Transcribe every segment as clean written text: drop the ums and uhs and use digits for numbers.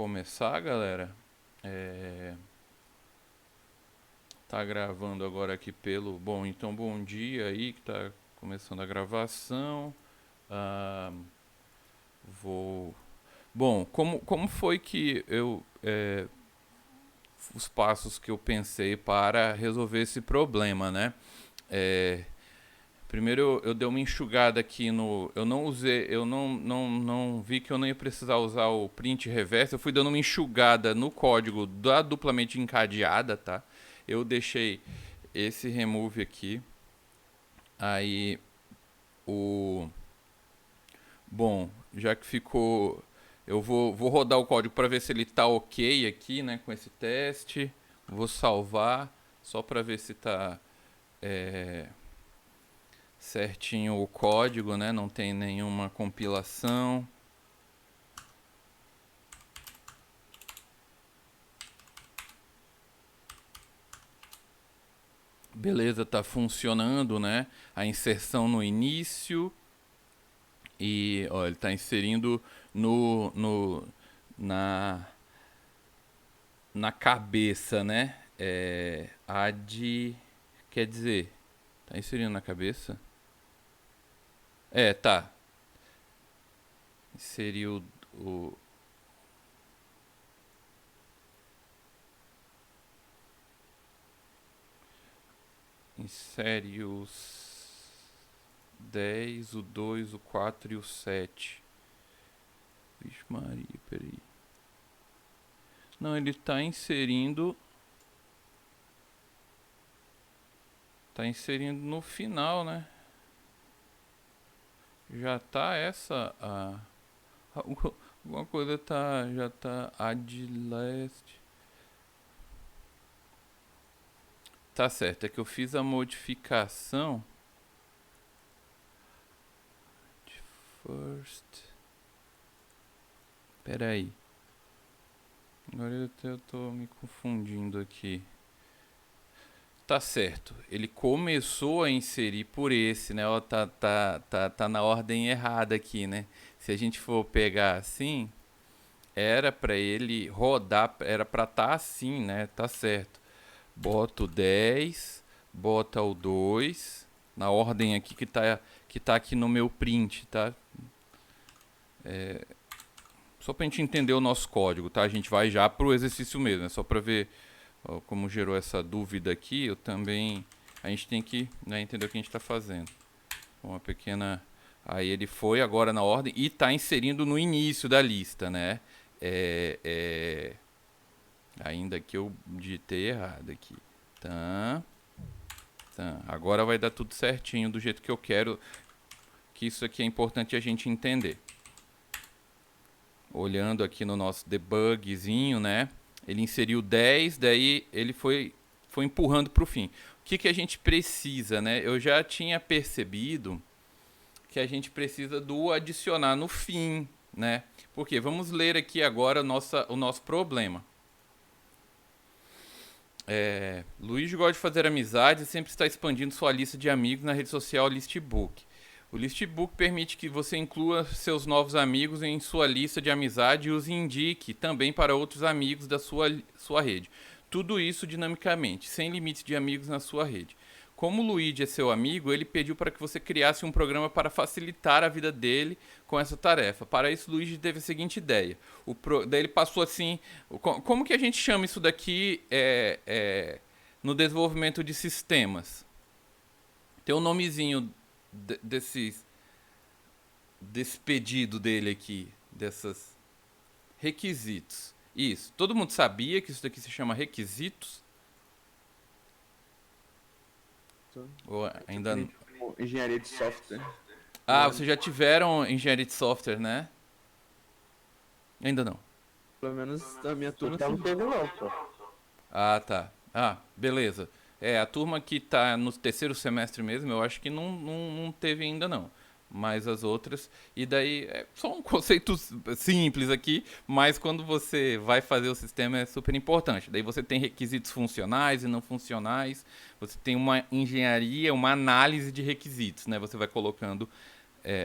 começar, galera. Tá gravando agora aqui pelo... Bom, então bom dia aí que tá começando a gravação. Ah, vou... Bom, como foi que eu... os passos que eu pensei para resolver esse problema, né? É, Primeiro eu dei uma enxugada aqui no. Eu não usei. Eu não vi que eu não ia precisar usar o print reverso. Eu fui dando uma enxugada no código da duplamente encadeada, tá? Eu deixei esse remove aqui. Aí o. Bom, já que ficou. Eu vou rodar o código para ver se ele tá ok aqui, né? Com esse teste. Vou salvar só para ver se tá. Certinho o código, né? Não tem nenhuma compilação. Beleza, tá funcionando, né? A inserção no início e ó, ele tá inserindo na na cabeça, né? Quer dizer, tá inserindo na cabeça? Tá. Inseriu o insere os 10, o 2, o 4 e o 7. Vixe Maria, peraí. Não, ele tá inserindo. Tá inserindo no final, né? Já tá essa. Alguma coisa tá. Já tá. Add last. Tá certo, é que eu fiz a modificação. First. Pera aí. Agora eu tô me confundindo aqui. Tá certo. Ele começou a inserir por esse, né? Ó, tá na ordem errada aqui, né? Se a gente for pegar assim, era pra ele rodar, era pra tá assim, né? Tá certo. Bota o 10, bota o 2, na ordem aqui que tá aqui no meu print, tá? Só pra gente entender o nosso código, tá? A gente vai já pro exercício mesmo, é só pra ver ó, como gerou essa dúvida aqui, eu também... A gente tem que, né, entender o que a gente está fazendo. Uma pequena... Aí ele foi agora na ordem e está inserindo no início da lista, né? Ainda que eu digitei errado aqui. Tá. Agora vai dar tudo certinho do jeito que eu quero. Que isso aqui é importante a gente entender. Olhando aqui no nosso debugzinho, né? Ele inseriu 10, daí ele foi empurrando para o fim. O que a gente precisa, né? Eu já tinha percebido que a gente precisa do adicionar no fim, né? Porque vamos ler aqui agora o nosso problema. Luiz gosta de fazer amizades e sempre está expandindo sua lista de amigos na rede social Listbook. O Listbook permite que você inclua seus novos amigos em sua lista de amizade e os indique também para outros amigos da sua rede. Tudo isso dinamicamente, sem limites de amigos na sua rede. Como o Luigi é seu amigo, ele pediu para que você criasse um programa para facilitar a vida dele com essa tarefa. Para isso, o Luigi teve a seguinte ideia. Daí ele passou assim... Como que a gente chama isso daqui no desenvolvimento de sistemas? Tem um nomezinho desse pedido dele aqui, desses requisitos. Isso. Todo mundo sabia que isso daqui se chama requisitos? Ou ainda não? Engenharia de software. Ah, vocês já tiveram engenharia de software, né? Ainda não. Pelo menos da minha turma, Então não sim. teve não, pô. Ah, tá. Ah, beleza. A turma que tá no terceiro semestre mesmo, eu acho que não teve ainda não. Mas as outras. E daí é só um conceito simples aqui, mas quando você vai fazer o sistema é super importante. Daí você tem requisitos funcionais e não funcionais. Você tem uma engenharia, uma análise de requisitos, né? Você vai colocando,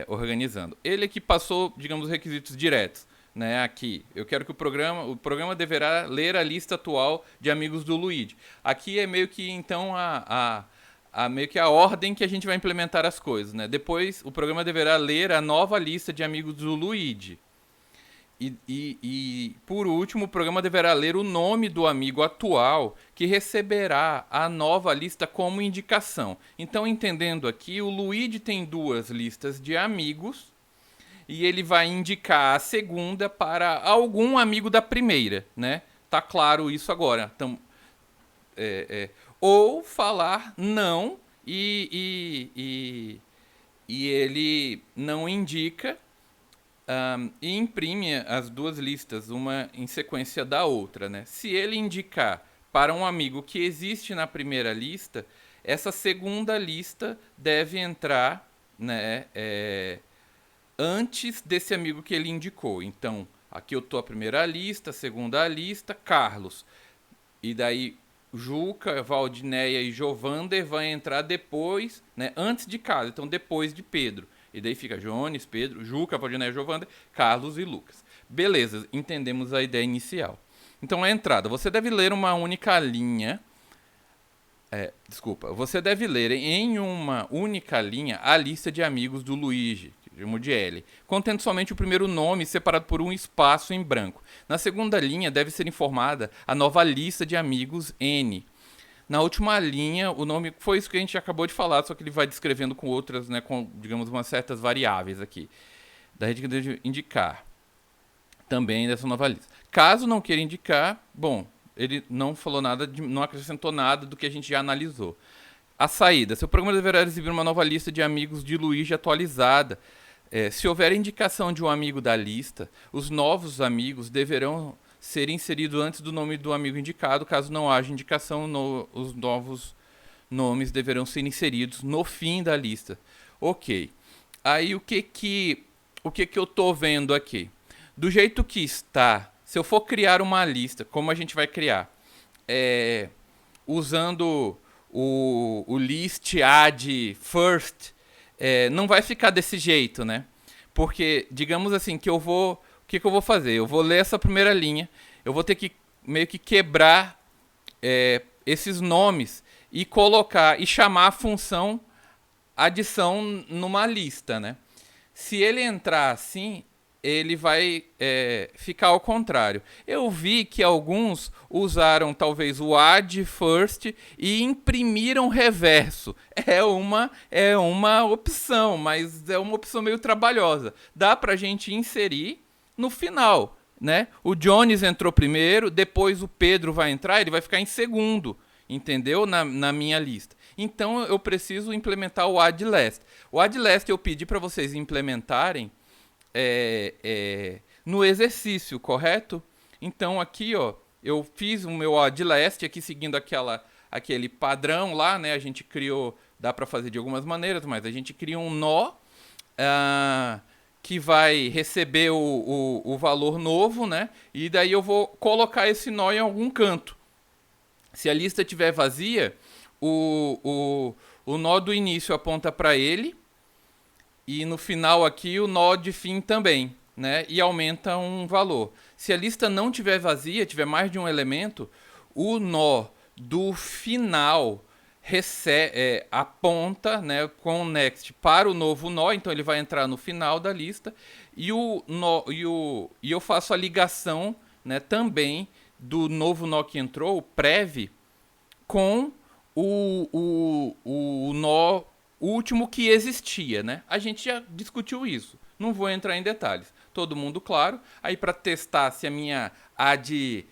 organizando. Ele aqui passou, digamos, os requisitos diretos. né, aqui. Eu quero que o programa deverá ler a lista atual de amigos do Luigi. Aqui é meio que, então, meio que a ordem que a gente vai implementar as coisas, né? Depois, o programa deverá ler a nova lista de amigos do Luigi. E, por último, o programa deverá ler o nome do amigo atual que receberá a nova lista como indicação. Então, entendendo aqui, o Luigi tem duas listas de amigos e ele vai indicar a segunda para algum amigo da primeira, né? Tá claro isso agora. Então, ou falar não e ele não indica. E imprime as duas listas, uma em sequência da outra, né? Se ele indicar para um amigo que existe na primeira lista, essa segunda lista deve entrar, né, antes desse amigo que ele indicou. Então, aqui eu tô a primeira lista, a segunda lista, Carlos. E daí Juca, Valdinéia e Jovander vão entrar depois, né, antes de Carlos, então depois de Pedro. E daí fica Jones, Pedro, Juca, Valdinéia, Jovander, Carlos e Lucas. Beleza, entendemos a ideia inicial. Então a entrada, você deve ler uma única linha. Você deve ler em uma única linha a lista de amigos do Luigi, que chamo de L, contendo somente o primeiro nome separado por um espaço em branco. Na segunda linha deve ser informada a nova lista de amigos N. Na última linha, o nome foi isso que a gente acabou de falar, só que ele vai descrevendo com outras, né, com, digamos, umas certas variáveis aqui. Da gente que deve indicar também dessa nova lista. Caso não queira indicar, bom, ele não falou nada, não acrescentou nada do que a gente já analisou. A saída. Seu programa deverá exibir uma nova lista de amigos de Luigi atualizada. Se houver indicação de um amigo da lista, os novos amigos deverão ser inserido antes do nome do amigo indicado. Caso não haja indicação, os novos nomes deverão ser inseridos no fim da lista. Ok. Aí o que eu tô vendo aqui? Do jeito que está, se eu for criar uma lista, como a gente vai criar? Usando o list add first, não vai ficar desse jeito, né? Porque, digamos assim, que eu vou... O que eu vou fazer? Eu vou ler essa primeira linha, eu vou ter que meio que quebrar esses nomes e colocar e chamar a função adição numa lista, né? Se ele entrar assim, ele vai ficar ao contrário. Eu vi que alguns usaram talvez o add first e imprimiram reverso. É uma opção, mas é uma opção meio trabalhosa. Dá pra gente inserir no final, né? O Jones entrou primeiro, depois o Pedro vai entrar, ele vai ficar em segundo, entendeu? Na minha lista. Então eu preciso implementar o add last. O add last eu pedi para vocês implementarem no exercício, correto? Então aqui, ó, eu fiz o meu add last aqui seguindo aquele padrão lá, né? A gente criou, dá para fazer de algumas maneiras, mas a gente cria um nó que vai receber o valor novo, né? E daí eu vou colocar esse nó em algum canto. Se a lista estiver vazia, o nó do início aponta para ele e no final aqui o nó de fim também, né? E aumenta um valor. Se a lista não estiver vazia, tiver mais de um elemento, o nó do final aponta, né, com o next para o novo nó, então ele vai entrar no final da lista e eu faço a ligação, né, também do novo nó que entrou, o prev, com o nó último que existia, né? A gente já discutiu isso, não vou entrar em detalhes. Todo mundo claro. Aí para testar se a minha add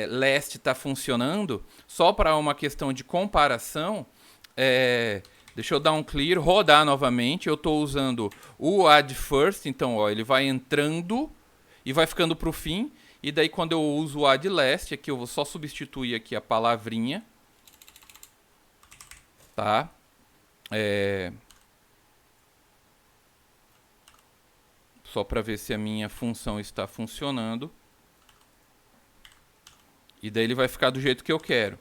last está funcionando, só para uma questão de comparação, deixa eu dar um clear, rodar novamente. Eu estou usando o add first, então ó, ele vai entrando e vai ficando para o fim. E daí quando eu uso o add last, aqui eu vou só substituir aqui a palavrinha, tá? Só para ver se a minha função está funcionando. E daí ele vai ficar do jeito que eu quero.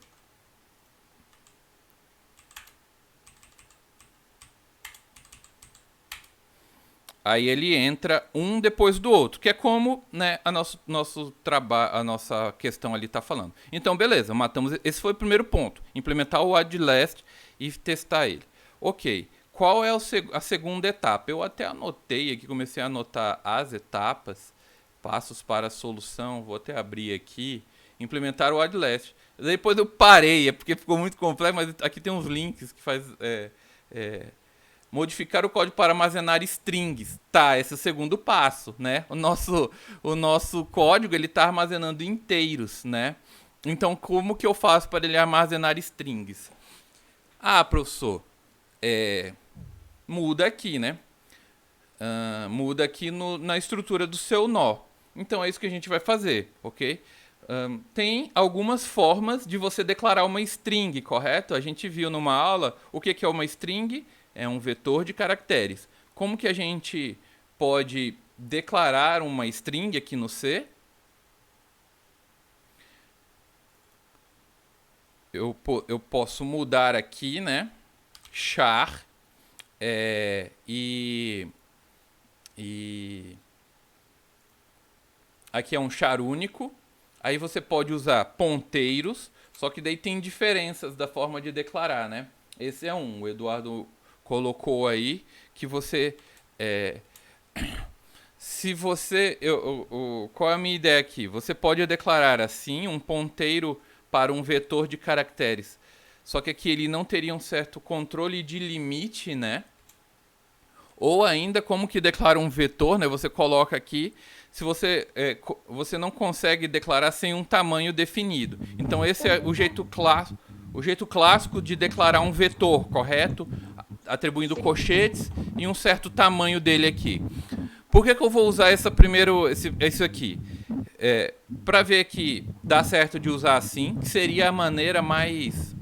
Aí ele entra um depois do outro, que é como, né, nosso trabalho, a nossa questão ali está falando. Então, beleza, matamos. Esse foi o primeiro ponto. Implementar o add last e testar ele. Ok. Qual é a segunda etapa? Eu até anotei aqui, comecei a anotar as etapas, passos para a solução. Vou até abrir aqui. Implementar o add last. Depois eu parei, é porque ficou muito complexo, mas aqui tem uns links que faz. Modificar o código para armazenar strings. Tá, esse é o segundo passo, né? O nosso código, ele tá armazenando inteiros, né? Então, como que eu faço para ele armazenar strings? Ah, professor, muda aqui, né? Muda aqui na estrutura do seu nó. Então, é isso que a gente vai fazer, ok? Tem algumas formas de você declarar uma string, correto? A gente viu numa aula o que é uma string. É um vetor de caracteres. Como que a gente pode declarar uma string aqui no C? Eu posso mudar aqui, né? Char e aqui é um char único. Aí você pode usar ponteiros, só que daí tem diferenças da forma de declarar, né? Esse é um. O Eduardo colocou aí que você se você qual é a minha ideia aqui? Você pode declarar assim um ponteiro para um vetor de caracteres, só que aqui ele não teria um certo controle de limite, né? Ou ainda como que declara um vetor, né? Você coloca aqui, se você não consegue declarar sem um tamanho definido. Então esse é o jeito clássico de declarar um vetor, correto? Atribuindo colchetes e um certo tamanho dele aqui. Por que eu vou usar isso aqui? Para ver que dá certo de usar assim, que seria a maneira mais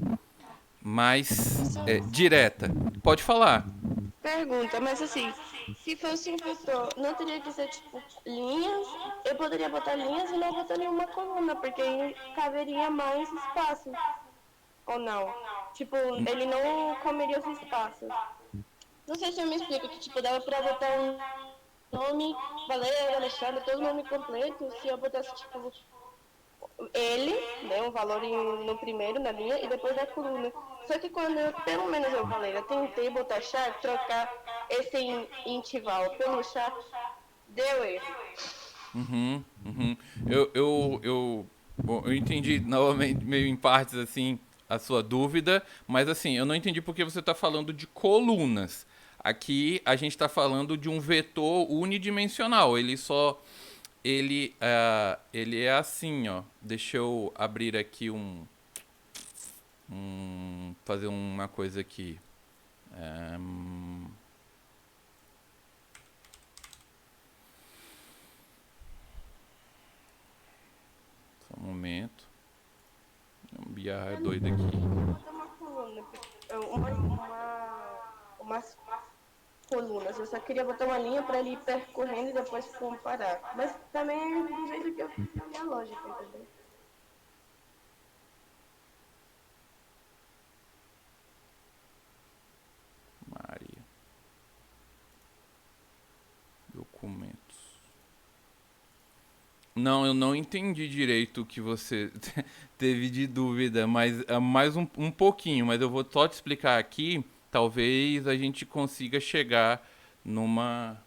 direta. Pode falar. Pergunta, mas assim, se fosse um vetor, não teria que ser tipo linhas? Eu poderia botar linhas e não botar nenhuma coluna, porque aí caberia mais espaço. Ou não? Tipo, ele não comeria os espaços. Não sei se eu me explico, que tipo, dava pra botar um nome, Valéria, Alexandre, todo nome completo, se eu botasse tipo ele, né, um valor no primeiro, na linha, e depois da coluna. Só que quando pelo menos eu falei, eu tentei botar char, trocar esse intervalo pelo char, deu erro. Uhum. Bom, eu entendi novamente, meio em partes, assim, a sua dúvida, mas assim, eu não entendi porque você está falando de colunas. Aqui a gente está falando de um vetor unidimensional. Ele é assim, ó. Deixa eu abrir aqui fazer uma coisa aqui. Só um momento. Um biarra doido aqui. Bota uma coluna, umas colunas. Eu só queria botar uma linha para ele ir percorrendo e depois comparar. Mas também é do jeito que eu fiz a minha lógica, entendeu? Maria. Documentos. Não, eu não entendi direito o que você teve de dúvida, mas mais um pouquinho, mas eu vou só te explicar aqui, talvez a gente consiga chegar numa.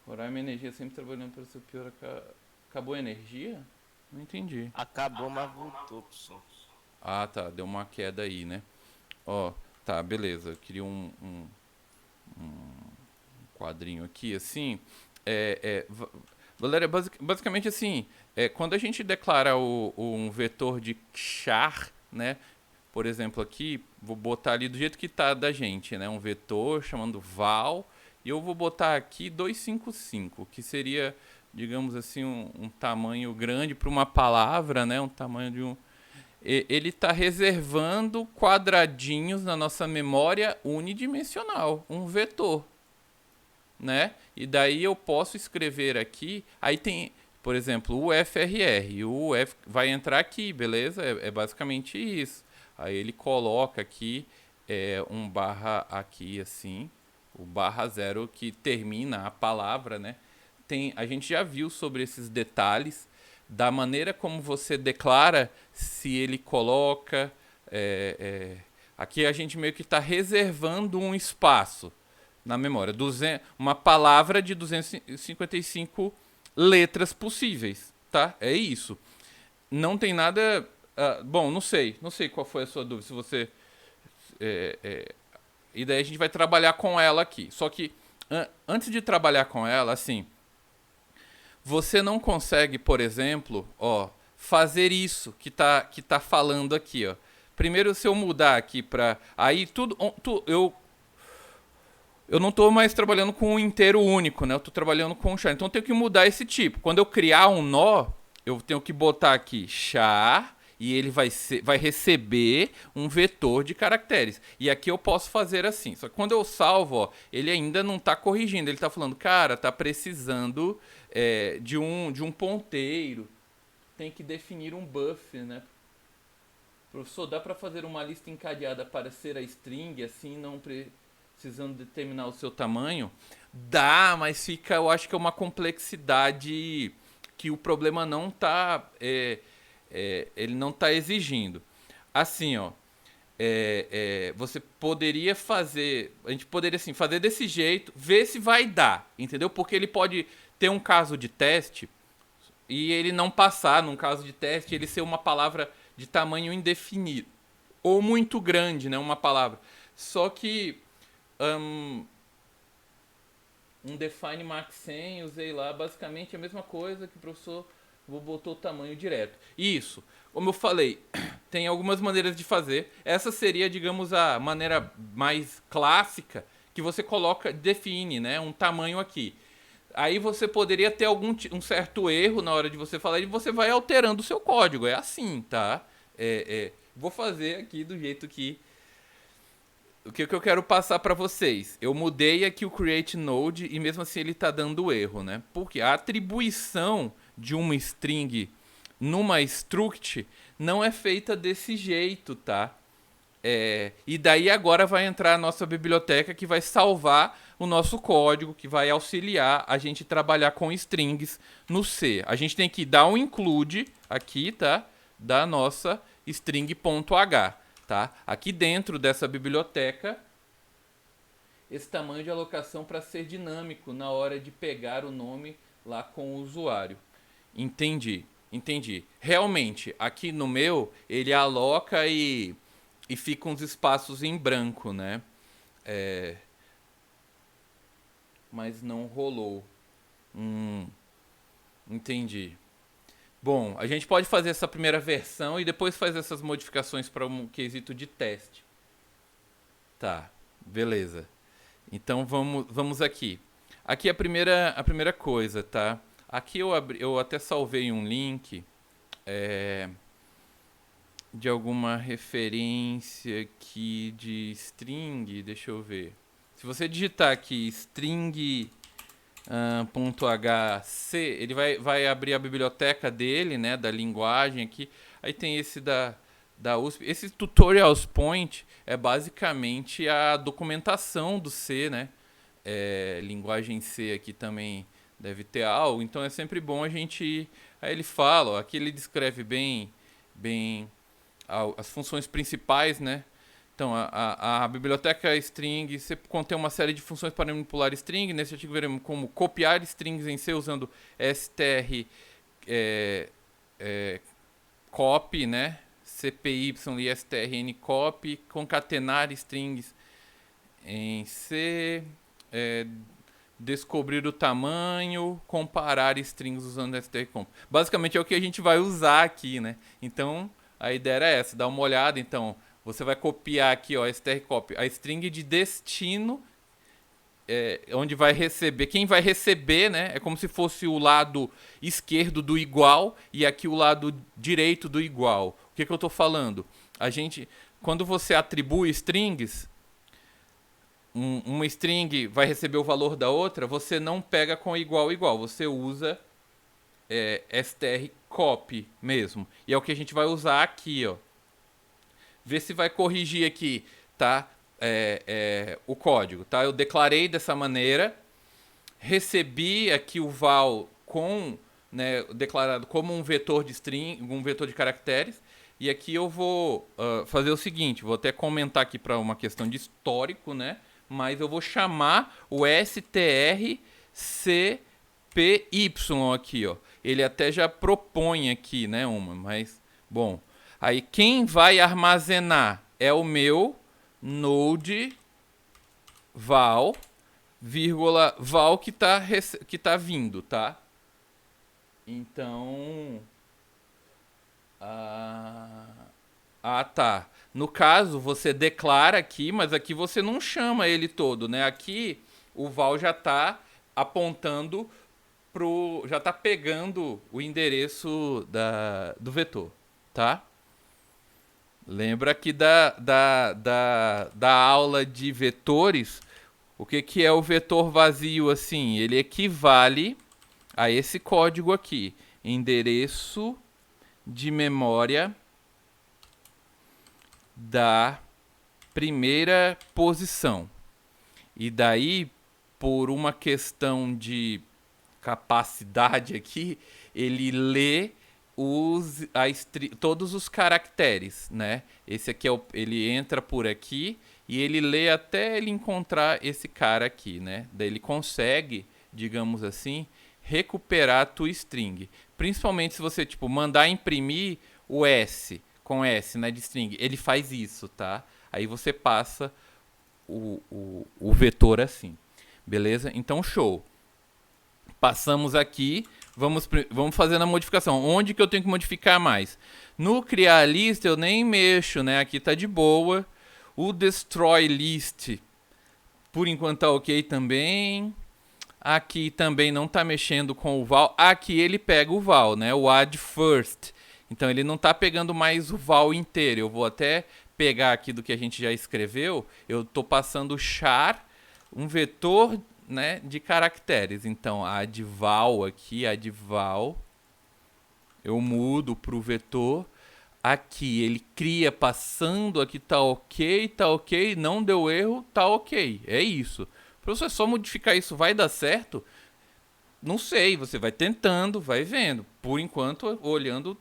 Roraima Energia sempre trabalhando para o seu pior. Acabou a energia? Não entendi. Acabou, mas voltou, pessoal. Ah, tá, deu uma queda aí, né? Ó, tá, beleza. Eu queria um quadrinho aqui, assim. Valéria, basicamente assim, quando a gente declara um vetor de char, né? Por exemplo, aqui, vou botar ali do jeito que tá da gente, né? Um vetor chamando val, e eu vou botar aqui 255, que seria, digamos assim, um tamanho grande para uma palavra, né? Um tamanho de um. Ele está reservando quadradinhos na nossa memória unidimensional, um vetor, né? E daí eu posso escrever aqui, aí tem, por exemplo, o FRR, o F vai entrar aqui, beleza? É basicamente isso. Aí ele coloca aqui um barra aqui assim, O barra zero que termina a palavra, né? A gente já viu sobre esses detalhes da maneira como você declara, se ele coloca. Aqui a gente meio que está reservando um espaço na memória. Uma palavra de 255 letras possíveis, tá? É isso. Não tem nada. Bom, não sei qual foi a sua dúvida. Se você. E daí a gente vai trabalhar com ela aqui. Só que antes de trabalhar com ela, assim, você não consegue, por exemplo, fazer isso que tá falando aqui, ó. Primeiro, se eu mudar aqui para aí eu não estou mais trabalhando com um inteiro único, né? Eu estou trabalhando com um char. Então eu tenho que mudar esse tipo. Quando eu criar um nó, eu tenho que botar aqui char e ele vai receber um vetor de caracteres. E aqui eu posso fazer assim. Só que quando eu salvo, ele ainda não está corrigindo. Ele está falando, cara, está precisando de um ponteiro. Tem que definir um buffer, né? Professor, dá para fazer uma lista encadeada para ser a string, assim, não precisando determinar o seu tamanho? Dá, mas eu acho que é uma complexidade que o problema não está ele não está exigindo. Assim, você poderia fazer, a gente poderia assim, fazer desse jeito, ver se vai dar, entendeu? Porque ele pode ter um caso de teste e ele não passar num caso de teste, ele ser uma palavra de tamanho indefinido ou muito grande, né, uma palavra. Só que um define max 100, usei lá, basicamente a mesma coisa que o professor botou o tamanho direto. Isso, como eu falei, tem algumas maneiras de fazer. Essa seria, digamos, a maneira mais clássica, que você define, né, um tamanho aqui. Aí você poderia ter um certo erro na hora de você falar e você vai alterando o seu código. É assim, tá? Vou fazer aqui do jeito que... O que eu quero passar para vocês? Eu mudei aqui o create node e mesmo assim ele está dando erro, né? Porque a atribuição de uma string numa struct não é feita desse jeito, tá? E daí agora vai entrar a nossa biblioteca que vai salvar o nosso código, que vai auxiliar a gente trabalhar com strings no C. A gente tem que dar um include aqui, tá? Da nossa string.h, tá? Aqui dentro dessa biblioteca, esse tamanho de alocação para ser dinâmico na hora de pegar o nome lá com o usuário. Entendi. Realmente, aqui no meu, ele aloca e fica uns espaços em branco, né? Mas não rolou. Entendi. Bom, a gente pode fazer essa primeira versão e depois fazer essas modificações para um quesito de teste. Tá, beleza. Então vamos aqui. Aqui a primeira coisa, tá? Aqui eu até salvei um link de alguma referência aqui de string, deixa eu ver. Se você digitar aqui string .hc, ele vai abrir a biblioteca dele, né, da linguagem aqui. Aí tem esse da USP. Esse tutorials point é basicamente a documentação do C, né? Linguagem C aqui também deve ter algo, então é sempre bom a gente... Aí ele fala, ó, aqui ele descreve bem as funções principais, né? Então, a biblioteca string você contém uma série de funções para manipular string. Nesse artigo veremos como copiar strings em C usando str copy, né? cpy e strn copy, concatenar strings em C, descobrir o tamanho, comparar strings usando strcomp. Basicamente é o que a gente vai usar aqui, né? Então, a ideia era essa, dar uma olhada. Então, você vai copiar aqui, ó, strcopy, a string de destino, onde vai receber, quem vai receber, né? É como se fosse o lado esquerdo do igual e aqui o lado direito do igual. O que eu estou falando? Quando você atribui strings, uma string vai receber o valor da outra, você não pega com igual, você usa strcopy mesmo. E é o que a gente vai usar aqui, ó. Vê se vai corrigir aqui, tá? o código, tá? Eu declarei dessa maneira, recebi aqui o val com, né, declarado como um vetor de string, um vetor de caracteres, e aqui eu vou fazer o seguinte, vou até comentar aqui para uma questão de histórico, né? Mas eu vou chamar o strcpy aqui, ó. Ele até já propõe aqui, né, mas bom. Aí quem vai armazenar é o meu node val, vírgula, val que tá vindo, tá? Então... tá. No caso, você declara aqui, mas aqui você não chama ele todo, né? Aqui o val já tá apontando já tá pegando o endereço do vetor, tá? Lembra aqui da aula de vetores, o que é o vetor vazio assim? Ele equivale a esse código aqui, endereço de memória da primeira posição. E daí, por uma questão de capacidade aqui, ele lê todos os caracteres, né? Esse aqui ele entra por aqui e ele lê até ele encontrar esse cara aqui, né? Daí ele consegue, digamos assim, recuperar a tua string. Principalmente se você tipo mandar imprimir o S com S, né, de string, ele faz isso, tá? Aí você passa o vetor assim, beleza? Então show. Passamos aqui, vamos fazendo a modificação. Onde que eu tenho que modificar mais? No criar lista eu nem mexo, né? Aqui tá de boa. O destroy list, por enquanto tá ok também. Aqui também não tá mexendo com o val. Aqui ele pega o val, né? O add first. Então ele não tá pegando mais o val inteiro. Eu vou até pegar aqui do que a gente já escreveu. Eu tô passando char, um vetor, né, de caracteres. Então add val aqui, add val. Eu mudo pro vetor. Aqui ele cria passando, aqui tá ok, não deu erro, tá ok. É isso. Professor, é só modificar isso, vai dar certo? Não sei, você vai tentando, vai vendo. Por enquanto, olhando,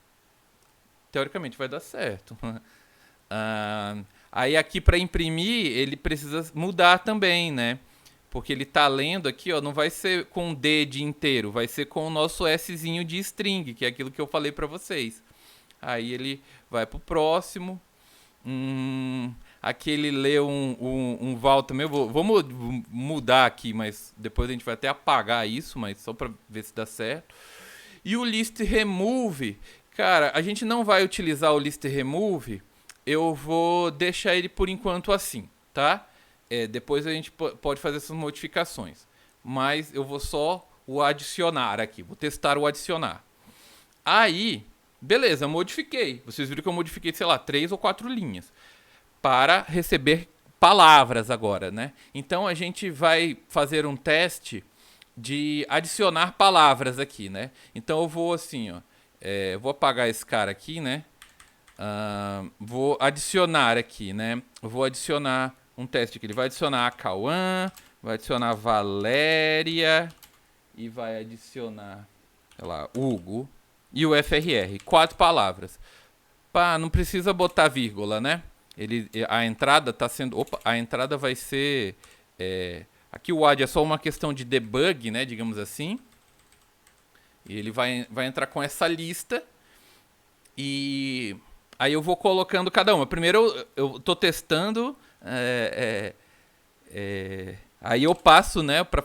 teoricamente vai dar certo. Aí aqui para imprimir, ele precisa mudar também, né? Porque ele tá lendo aqui, ó, não vai ser com D de inteiro, vai ser com o nosso Szinho de string, que é aquilo que eu falei para vocês. Aí ele vai pro próximo. Aqui ele lê um val também. Vou mudar aqui, mas depois a gente vai até apagar isso, mas só para ver se dá certo. E o list remove, cara, a gente não vai utilizar o list remove. Eu vou deixar ele por enquanto assim, tá? Depois a gente pode fazer essas modificações. Mas eu vou só o adicionar aqui. Vou testar o adicionar. Aí, beleza, modifiquei. Vocês viram que eu modifiquei, sei lá, 3 ou 4 linhas. Para receber palavras agora, né? Então a gente vai fazer um teste de adicionar palavras aqui, né? Então eu vou assim, ó. Vou apagar esse cara aqui, né? Vou adicionar aqui, né? Eu vou adicionar um teste aqui. Ele vai adicionar a Cauã, vai adicionar a Valéria e vai adicionar, sei lá, Hugo e o FRR. 4 palavras. Pá, não precisa botar vírgula, né? A entrada tá sendo... Opa, a entrada vai ser... aqui o add é só uma questão de debug, né? Digamos assim. E ele vai entrar com essa lista. E aí eu vou colocando cada uma. Primeiro eu tô testando. Aí eu passo, né? Para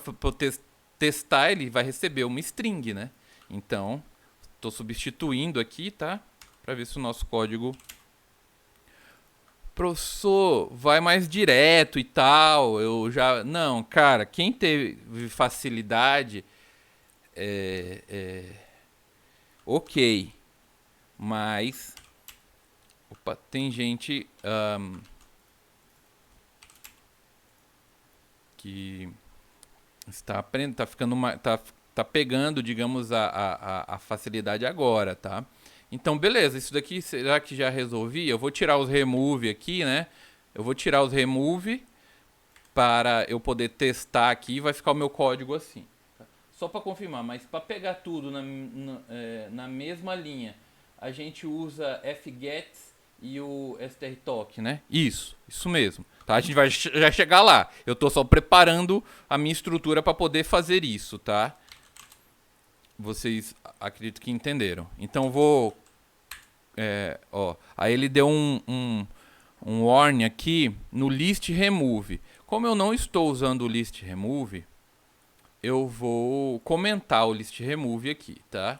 testar, ele vai receber uma string, né? Então, tô substituindo aqui, tá? Para ver se o nosso código... Professor, vai mais direto e tal. Eu já... Não, cara, quem teve facilidade... Ok. Mas... Opa, tem gente... que... está aprendendo, tá ficando... Tá pegando, digamos, a facilidade agora, tá? Então, beleza, isso daqui, será que já resolvi? Eu vou tirar os remove aqui, né? Eu vou tirar os remove para eu poder testar aqui. Vai ficar o meu código assim. Tá? Só para confirmar, mas para pegar tudo na mesma linha, a gente usa fgets e o strtalk, né? Isso mesmo. Tá? A gente vai já chegar lá. Eu tô só preparando a minha estrutura para poder fazer isso, tá? Vocês acredito que entenderam. Então vou... aí ele deu um warning aqui no list remove. Como eu não estou usando o list remove, eu vou comentar o list remove aqui, tá?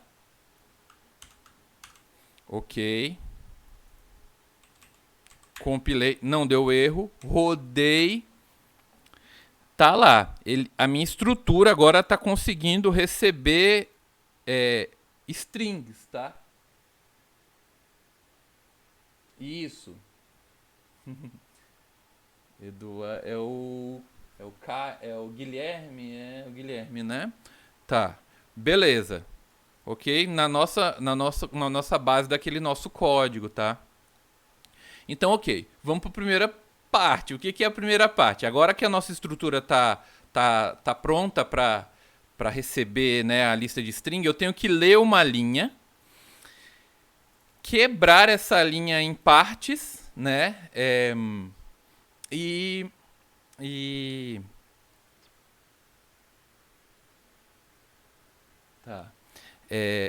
Ok. Compilei, não deu erro. Rodei. Tá lá. A minha estrutura agora está conseguindo receber strings, tá? Isso. Edu, é o Guilherme, né? Tá. Beleza. Ok? Na nossa base daquele nosso código, tá? Então, ok. Vamos para a primeira parte. O que é a primeira parte? Agora que a nossa estrutura tá pronta para receber, né, a lista de string, eu tenho que ler uma linha, quebrar essa linha em partes, né? Tá.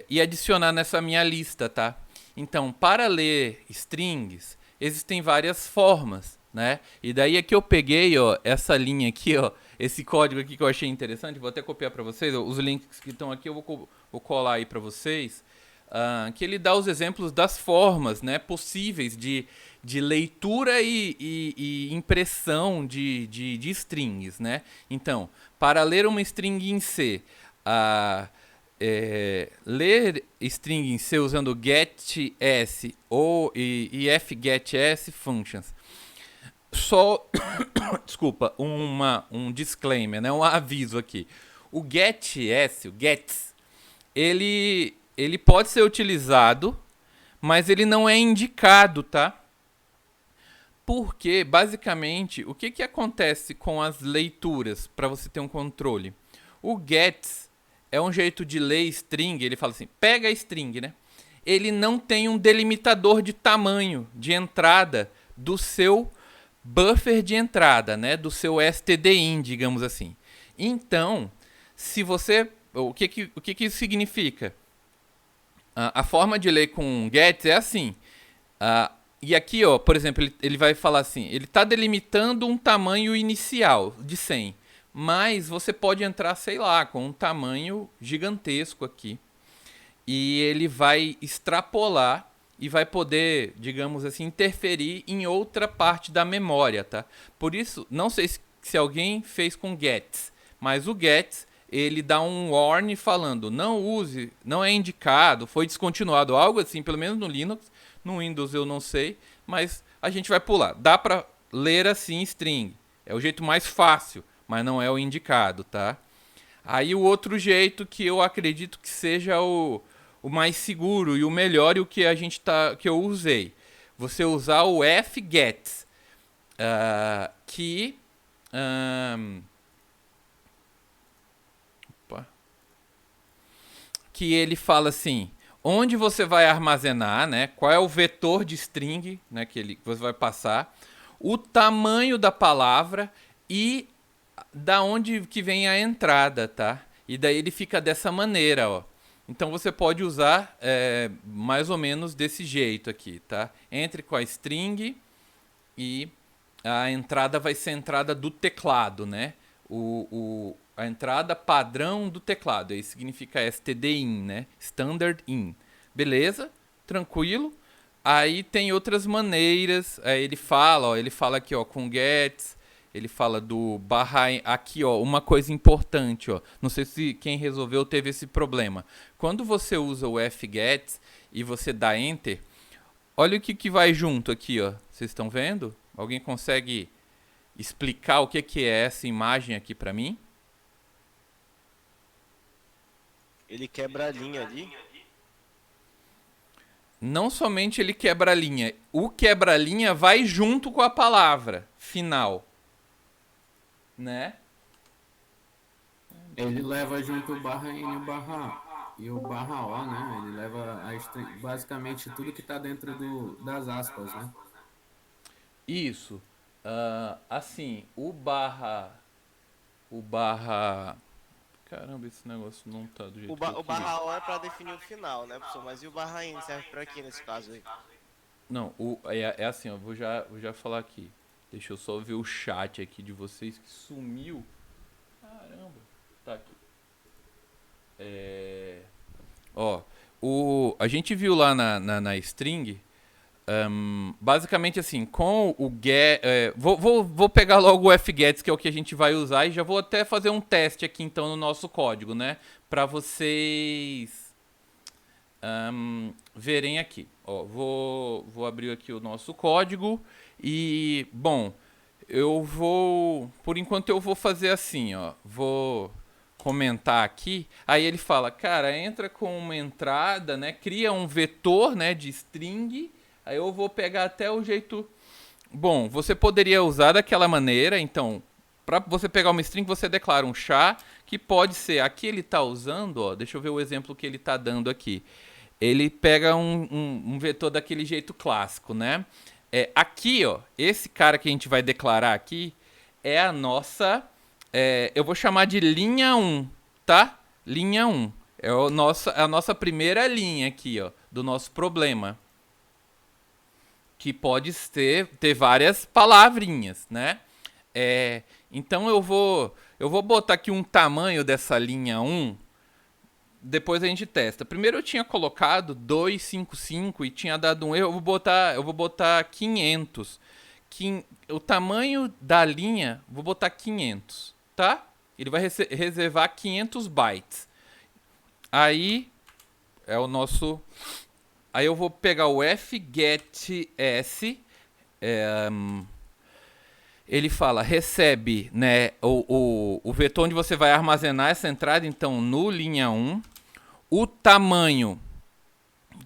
E adicionar nessa minha lista, tá? Então, para ler strings, existem várias formas, né? E daí aqui eu peguei, ó, essa linha aqui, ó, esse código aqui que eu achei interessante, vou até copiar para vocês, ó, os links que estão aqui eu vou colar aí para vocês, que ele dá os exemplos das formas, né, possíveis de leitura e impressão de strings, né? Então, para ler uma string em C, ler string em C usando getS e fgetS functions. Só, desculpa, um disclaimer, né? Um aviso aqui. O getS, o gets, ele pode ser utilizado, mas ele não é indicado, tá? Porque, basicamente, o que acontece com as leituras para você ter um controle? O gets é um jeito de ler string, ele fala assim, pega a string, né? Ele não tem um delimitador de tamanho, de entrada do seu buffer de entrada, né? Do seu stdin, digamos assim. Então, se você... O que isso significa? A forma de ler com get é assim. E aqui, ó, por exemplo, ele vai falar assim, ele está delimitando um tamanho inicial de 100. Mas você pode entrar, sei lá, com um tamanho gigantesco aqui. E ele vai extrapolar e vai poder, digamos assim, interferir em outra parte da memória, tá? Por isso, não sei se alguém fez com gets, mas o gets, ele dá um warning falando, não use, não é indicado, foi descontinuado, algo assim, pelo menos no Linux, no Windows eu não sei, mas a gente vai pular. Dá para ler assim string, é o jeito mais fácil, mas não é o indicado, tá? Aí o outro jeito que eu acredito que seja o mais seguro e o melhor e o que que eu usei. Você usar o fgets, que ele fala assim, onde você vai armazenar, né? Qual é o vetor de string, né, que você vai passar, o tamanho da palavra e da onde que vem a entrada, tá? E daí ele fica dessa maneira, ó. Então você pode usar mais ou menos desse jeito aqui, tá? Entre com a string e a entrada vai ser a entrada do teclado, né? A entrada padrão do teclado, aí significa stdin, né? Standard in. Beleza? Tranquilo? Aí tem outras maneiras, aí ele fala aqui, ó, com gets, ele fala do barra aqui, ó, uma coisa importante, ó. Não sei se quem resolveu teve esse problema. Quando você usa o fgets e você dá enter, olha o que vai junto aqui, ó. Vocês estão vendo? Alguém consegue explicar o que é essa imagem aqui para mim? Ele quebra a linha ali. não somente ele quebra a linha, o quebra-linha vai junto com a palavra final, né? Ele leva junto o barra N e o barra A. E o barra O, né? Ele leva basicamente tudo que tá dentro das aspas, né? Isso. Assim, o barra. Caramba, esse negócio não tá do jeito que eu O queria. barra O é pra definir o final, né, professor? Mas e o barra N serve pra quê nesse caso aí? Não, é assim, ó, vou já falar aqui. Deixa eu só ver o chat aqui de vocês que sumiu. Caramba, tá aqui. Ó, a gente viu lá na string, basicamente assim, com o get. Vou pegar logo o fgets, que é o que a gente vai usar, e já vou até fazer um teste aqui então no nosso código, né? Pra vocês verem aqui. Ó, vou abrir aqui o nosso código e, bom, por enquanto eu vou fazer assim, ó, vou comentar aqui, aí ele fala, cara, entra com uma entrada, né, cria um vetor, né, de string, aí eu vou pegar até o jeito, bom, você poderia usar daquela maneira, então, para você pegar uma string, você declara um char, que pode ser, aqui ele tá usando, ó, deixa eu ver o exemplo que ele tá dando aqui, ele pega um vetor daquele jeito clássico, né? Aqui, ó, esse cara que a gente vai declarar aqui é a nossa... eu vou chamar de linha 1, tá? Linha 1. É a nossa primeira linha aqui, ó, do nosso problema. Que pode ter várias palavrinhas, né? Então eu vou botar aqui um tamanho dessa linha 1. Depois a gente testa. Primeiro eu tinha colocado 255 e tinha dado um erro. Eu vou botar 500. O tamanho da linha, vou botar 500, tá? Ele vai reservar 500 bytes. Aí é o nosso... Aí eu vou pegar o fgets. Ele fala, recebe, né, o vetor onde você vai armazenar essa entrada, então no linha 1. O tamanho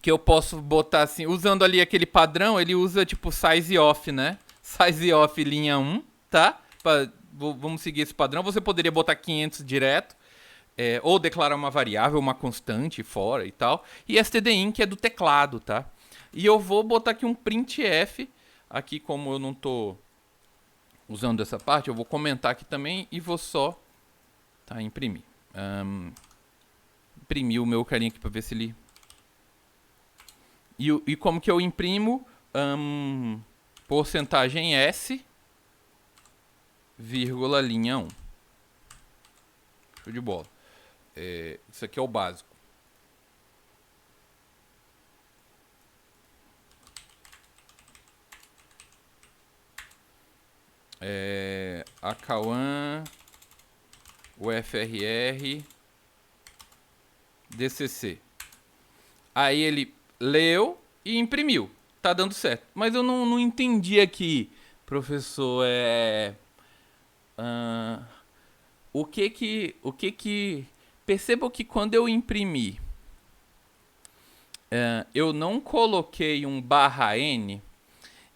que eu posso botar assim, usando ali aquele padrão, ele usa tipo size off, né? Size off linha 1, tá? Vamos seguir esse padrão. Você poderia botar 500 direto, ou declarar uma variável, uma constante fora e tal. E stdin, que é do teclado, tá? E eu vou botar aqui um printf, aqui como eu não tô usando essa parte, eu vou comentar aqui também e vou só imprimir. Imprimir o meu carinha aqui para ver se ele... E como que eu imprimo? Porcentagem S, vírgula, linha 1. Show de bola. Isso aqui é o básico. A Cauã, o FRR, DCC. Aí ele leu e imprimiu. Tá dando certo. Mas eu não entendi aqui, professor, o que perceba que quando eu imprimi, eu não coloquei um barra N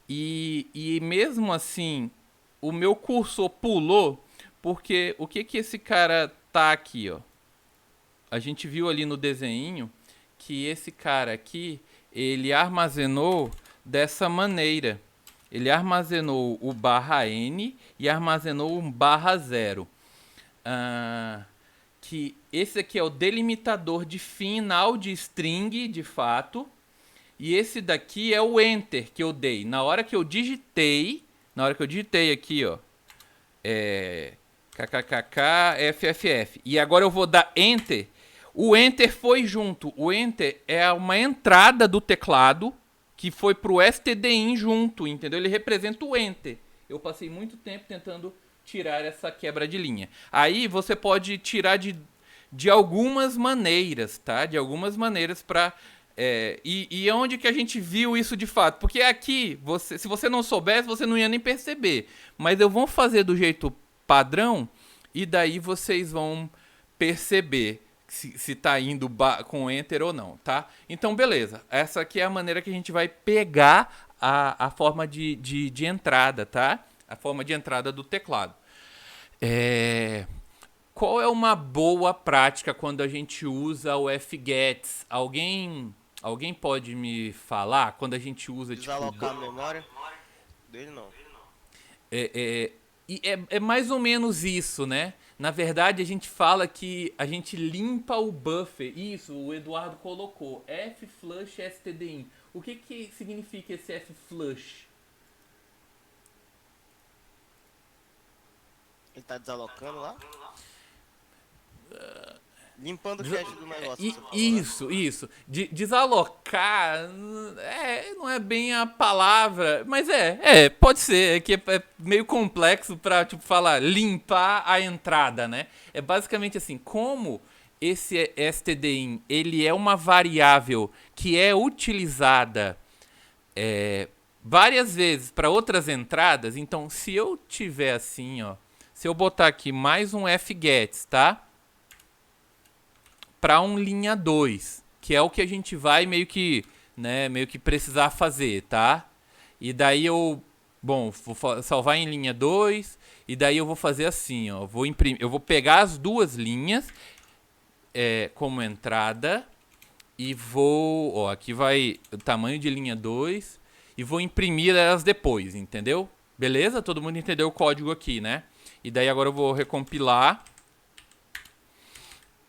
e mesmo assim o meu cursor pulou, porque o que esse cara tá aqui, ó. A gente viu ali no desenho que esse cara aqui, ele armazenou dessa maneira. Ele armazenou o barra N e armazenou um barra 0. Que esse aqui é o delimitador de final de string, de fato. E esse daqui é o enter que eu dei. Na hora que eu digitei aqui, ó, kkkfff, e agora eu vou dar enter. O enter foi junto. O enter é uma entrada do teclado que foi pro stdin junto, entendeu? Ele representa o enter. Eu passei muito tempo tentando tirar essa quebra de linha. Aí você pode tirar de algumas maneiras, tá? De algumas maneiras para... E onde que a gente viu isso de fato? Porque aqui, se você não soubesse, você não ia nem perceber. Mas eu vou fazer do jeito padrão e daí vocês vão perceber se tá indo com Enter ou não, tá? Então, beleza. Essa aqui é a maneira que a gente vai pegar a forma de entrada, tá? A forma de entrada do teclado. Qual é uma boa prática quando a gente usa o fgets? Alguém pode me falar quando a gente usa Desalocar a memória dele, não. É mais ou menos isso, né? Na verdade, a gente fala que a gente limpa o buffer. Isso, o Eduardo colocou. Flush stdin. O que significa esse flush? Ele tá desalocando lá? Limpando o cache do negócio. Que você falou, né? Isso. Desalocar não é bem a palavra, mas pode ser. É que é meio complexo pra tipo, falar limpar a entrada, né? É basicamente assim, como esse stdin ele é uma variável que é utilizada várias vezes para outras entradas, então se eu tiver assim, ó, se eu botar aqui mais um fgets, tá? Para um linha 2, que é o que a gente vai meio que precisar fazer, tá? E daí vou salvar em linha 2, e daí eu vou fazer assim, ó, eu vou pegar as duas linhas como entrada e aqui vai o tamanho de linha 2 e vou imprimir elas depois, entendeu? Beleza? Todo mundo entendeu o código aqui, né? E daí agora eu vou recompilar.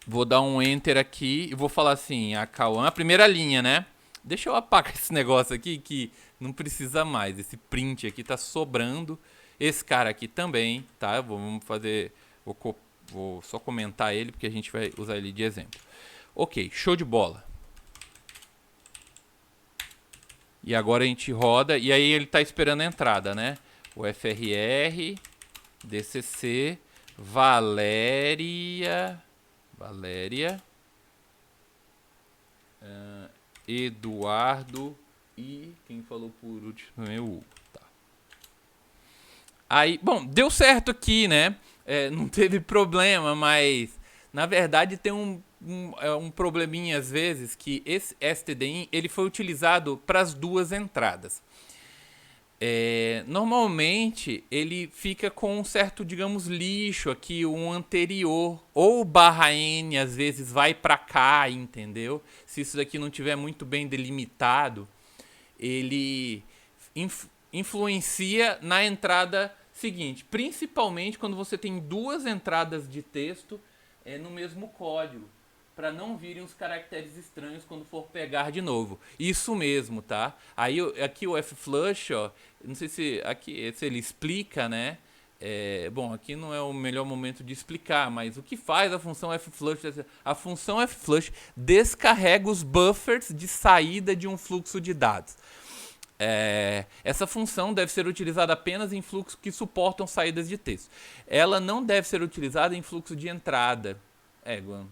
Vou dar um Enter aqui e vou falar assim, a Cauã, a primeira linha, né? Deixa eu apagar esse negócio aqui que não precisa mais. Esse print aqui tá sobrando. Esse cara aqui também, tá? Vamos fazer... Vou só comentar ele porque a gente vai usar ele de exemplo. Ok, show de bola. E agora a gente roda e aí ele tá esperando a entrada, né? O FRR, DCC, Valéria, Eduardo e quem falou por último é o Hugo. Tá. Aí, bom, deu certo aqui, né? Não teve problema, mas na verdade tem um probleminha às vezes que esse stdin ele foi utilizado para as duas entradas. Normalmente ele fica com um certo, digamos, lixo aqui, um anterior, ou /n às vezes vai para cá, entendeu? Se isso daqui não tiver muito bem delimitado, ele influencia na entrada seguinte, principalmente quando você tem duas entradas de texto no mesmo código, para não virem os caracteres estranhos quando for pegar de novo. Isso mesmo, tá? Aí aqui o flush, ó, não sei se aqui se ele explica, né? Bom, aqui não é o melhor momento de explicar, mas o que faz a função flush? A função flush descarrega os buffers de saída de um fluxo de dados. Essa função deve ser utilizada apenas em fluxos que suportam saídas de texto. Ela não deve ser utilizada em fluxo de entrada. Guano.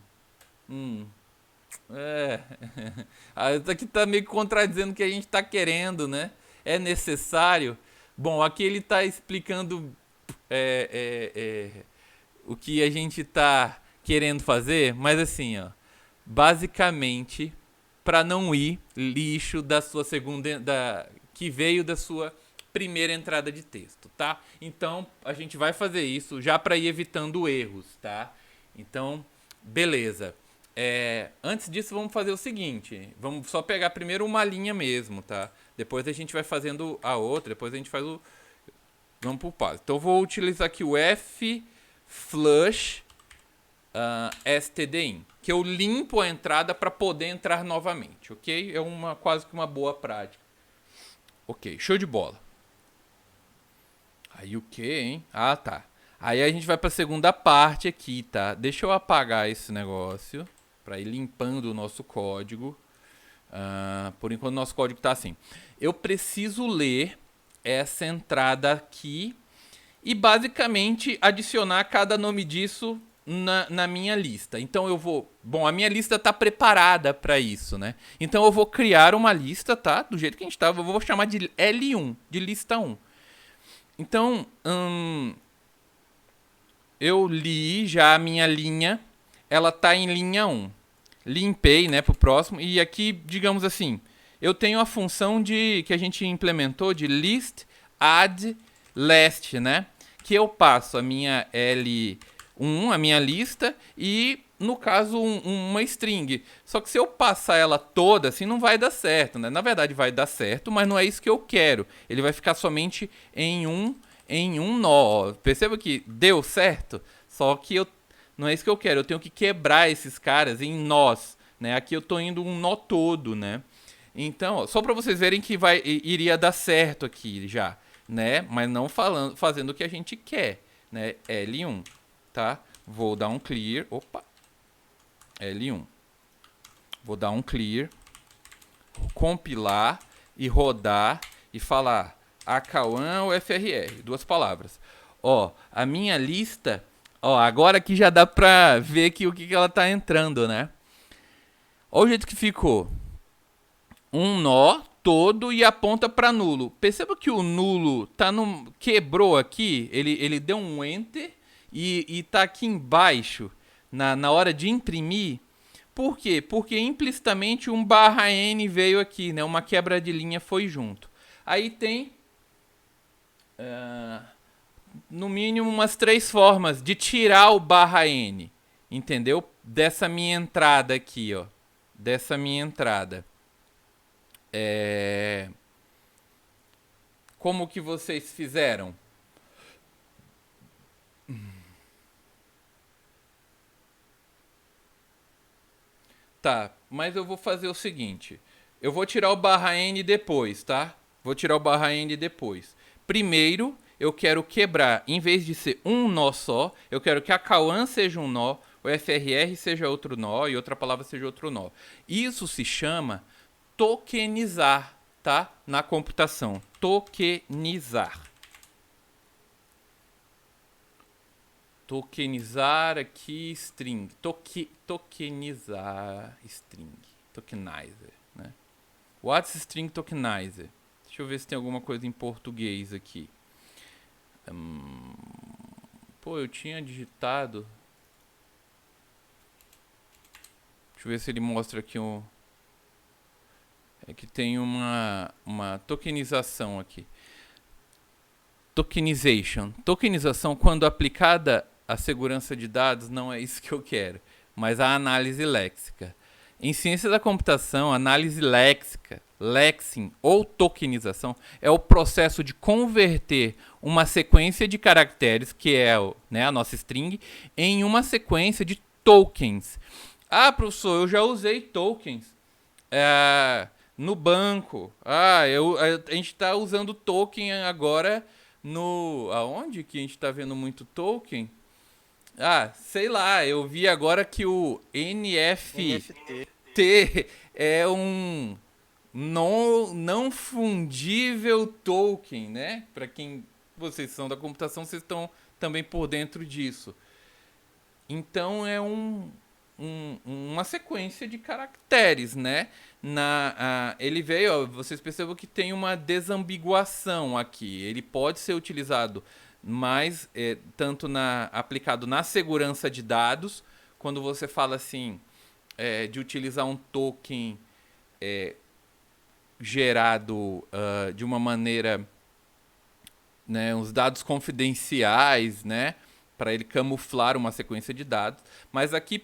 Isso aqui tá meio contradizendo o que a gente tá querendo, né? É necessário. Bom, aqui ele tá explicando o que a gente tá querendo fazer, mas assim, ó, basicamente para não ir lixo da sua segunda, que veio da sua primeira entrada de texto, tá? Então a gente vai fazer isso já para ir evitando erros, tá? Então, beleza. Antes disso, vamos fazer o seguinte. Vamos só pegar primeiro uma linha mesmo, tá? Depois a gente vai fazendo a outra. Depois a gente faz o... Vamos pro passo. Então, eu vou utilizar aqui o flush stdin, que eu limpo a entrada para poder entrar novamente, ok? É quase que uma boa prática. Ok, show de bola. Aí o que, hein? Ah, tá. Aí a gente vai para a segunda parte aqui, tá? Deixa eu apagar esse negócio para ir limpando o nosso código. Por enquanto, o nosso código está assim. Eu preciso ler essa entrada aqui e, basicamente, adicionar cada nome disso na minha lista. Então, eu vou... Bom, a minha lista está preparada para isso, né? Então, eu vou criar uma lista, tá? Do jeito que a gente estava. Eu vou chamar de L1, de lista 1. Então, eu li já a minha linha. ela tá em linha 1. Limpei, né, pro próximo. E aqui, digamos assim, eu tenho a função que a gente implementou de list add last, né? Que eu passo a minha L1, a minha lista, e no caso uma string. Só que se eu passar ela toda, assim, não vai dar certo, né? Na verdade vai dar certo, mas não é isso que eu quero. Ele vai ficar somente em um nó. Perceba que deu certo, só que não é isso que eu quero. Eu tenho que quebrar esses caras em nós, né? Aqui eu tô indo um nó todo, né? Então, ó, só para vocês verem que iria dar certo aqui já, né? Mas não fazendo o que a gente quer, né? L1, tá? Vou dar um clear, opa, L1. Vou dar um clear, compilar e rodar e falar Acauã ou FRR, 2 palavras. Ó, a minha lista, ó, agora aqui já dá pra ver que o que ela tá entrando, né? Ó o jeito que ficou. Um nó todo e aponta para nulo. Perceba que o nulo quebrou aqui, ele deu um enter e tá aqui embaixo, na hora de imprimir. Por quê? Porque implicitamente um /n veio aqui, né? Uma quebra de linha foi junto. Aí tem, no mínimo, umas 3 formas de tirar o /n, entendeu? Dessa minha entrada aqui, ó. Dessa minha entrada. Como que vocês fizeram? Tá, mas eu vou fazer o seguinte. Eu vou tirar o /n depois, tá? Vou tirar o /n depois. Primeiro, eu quero quebrar, em vez de ser um nó só, eu quero que a Cauã seja um nó, o FRR seja outro nó e outra palavra seja outro nó. Isso se chama tokenizar, tá? Na computação. Tokenizar. Tokenizar aqui string. Tokenizar string. Tokenizer, né? What's string tokenizer? Deixa eu ver se tem alguma coisa em português aqui. Pô, eu tinha digitado. Deixa eu ver se ele mostra aqui um... É que tem uma tokenização aqui. Tokenization. Tokenização, quando aplicada à segurança de dados, não é isso que eu quero, mas a análise léxica. Em ciência da computação, análise léxica, lexing ou tokenização é o processo de converter uma sequência de caracteres, que é a nossa string, em uma sequência de tokens. Ah, professor, eu já usei tokens. No banco. A gente está usando token agora aonde que a gente está vendo muito token? Sei lá, eu vi agora que o NFT é um não fundível token, né? Para quem vocês são da computação, vocês estão também por dentro disso. Então é uma sequência de caracteres, né? Ele veio, ó, vocês percebam que tem uma desambiguação aqui. Ele pode ser utilizado mais, tanto aplicado na segurança de dados, quando você fala assim, de utilizar um token gerado de uma maneira, né, os dados confidenciais, né? Para ele camuflar uma sequência de dados. Mas aqui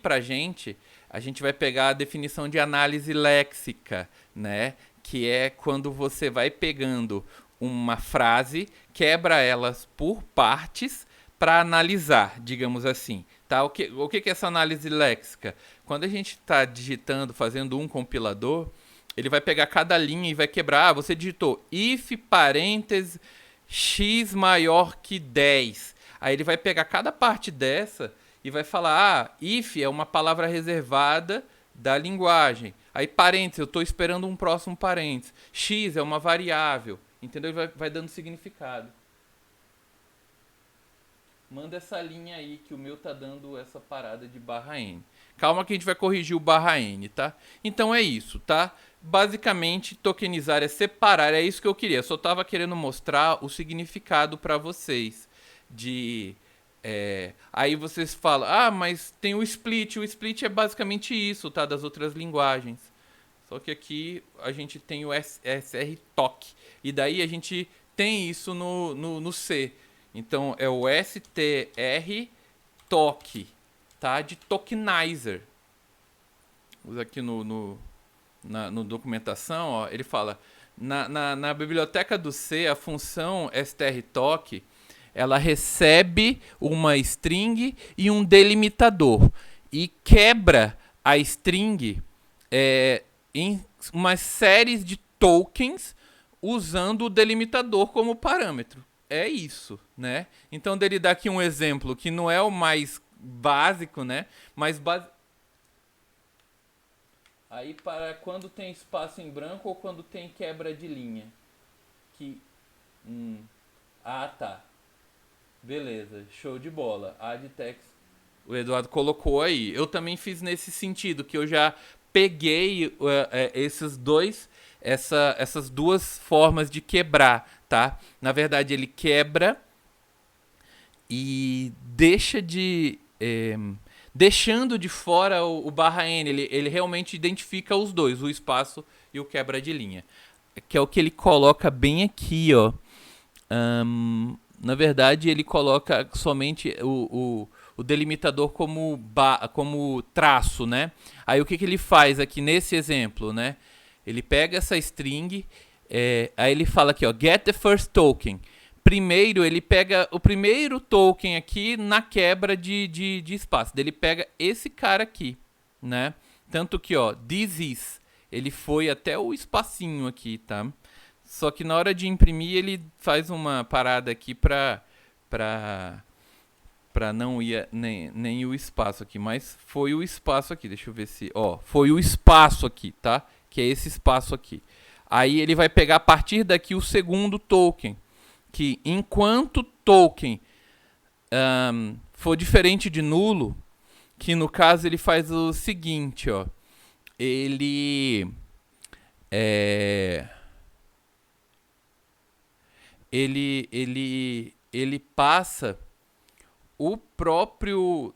a gente vai pegar a definição de análise léxica, né? Que é quando você vai pegando uma frase, quebra elas por partes para analisar, digamos assim. Tá? O que é essa análise léxica? Quando a gente está digitando, fazendo um compilador, ele vai pegar cada linha e vai quebrar. Você digitou if parênteses x maior que 10. Aí ele vai pegar cada parte dessa e vai falar, if é uma palavra reservada da linguagem. Aí parênteses, eu estou esperando um próximo parênteses. X é uma variável, entendeu? Ele vai dando significado. Manda essa linha aí que o meu tá dando essa parada de /n. Calma que a gente vai corrigir o /n, tá? Então é isso, tá? Basicamente, tokenizar é separar, é isso que eu queria. Eu só tava querendo mostrar o significado para vocês de Aí vocês falam, ah, mas tem o split. O split é basicamente isso, tá? Das outras linguagens. Só que aqui a gente tem o SRTOC. E daí a gente tem isso no C. Então é o STR-TOC, tá? De tokenizer. Usa aqui no documentação, ó, ele fala, na biblioteca do C, a função strToc, ela recebe uma string e um delimitador e quebra a string em uma série de tokens usando o delimitador como parâmetro. É isso, né? Então, ele dá aqui um exemplo que não é o mais básico, né? Mas aí para quando tem espaço em branco ou quando tem quebra de linha? Ah, tá. Beleza, show de bola. Add text. O Eduardo colocou aí. Eu também fiz nesse sentido, que eu já peguei essas duas formas de quebrar, tá? Na verdade, ele quebra e deixando de fora o barra N. Ele realmente identifica os dois, o espaço e o quebra de linha. Que é o que ele coloca bem aqui, ó. Na verdade, ele coloca somente o delimitador como traço, né? Aí o que ele faz aqui nesse exemplo, né? Ele pega essa string, aí ele fala aqui, ó, get the first token. Primeiro, ele pega o primeiro token aqui na quebra de espaço. Ele pega esse cara aqui, né? Tanto que, ó, this is, ele foi até o espacinho aqui, tá? Só que na hora de imprimir, ele faz uma parada aqui pra não ir nem o espaço aqui. Mas foi o espaço aqui. Deixa eu ver se... Ó, foi o espaço aqui, tá? Que é esse espaço aqui. Aí ele vai pegar a partir daqui o segundo token. Que enquanto token for diferente de nulo, que no caso ele faz o seguinte, ó. Ele passa o próprio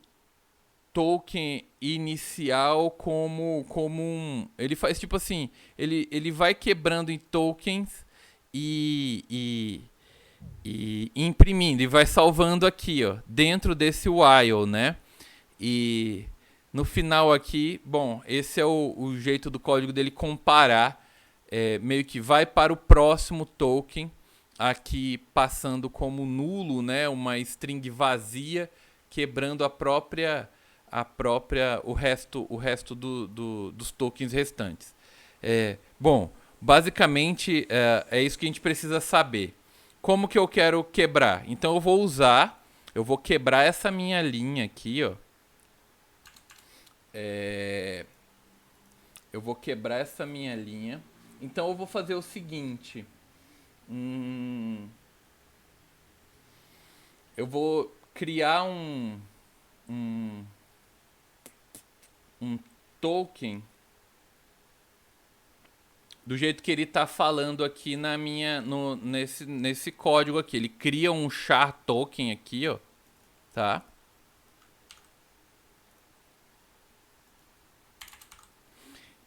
token inicial como um... Ele faz tipo assim, ele vai quebrando em tokens e imprimindo, e vai salvando aqui, ó, dentro desse while, né? E no final aqui, bom, esse é o jeito do código dele comparar, meio que vai para o próximo token, aqui passando como nulo, né, uma string vazia, quebrando o resto dos tokens restantes. Bom, basicamente é isso que a gente precisa saber. Como que eu quero quebrar? Então eu vou quebrar essa minha linha aqui, ó. Eu vou quebrar essa minha linha. Então eu vou fazer o seguinte. Eu vou criar um token do jeito que ele está falando aqui nesse código aqui. Ele cria um char token aqui, ó, tá?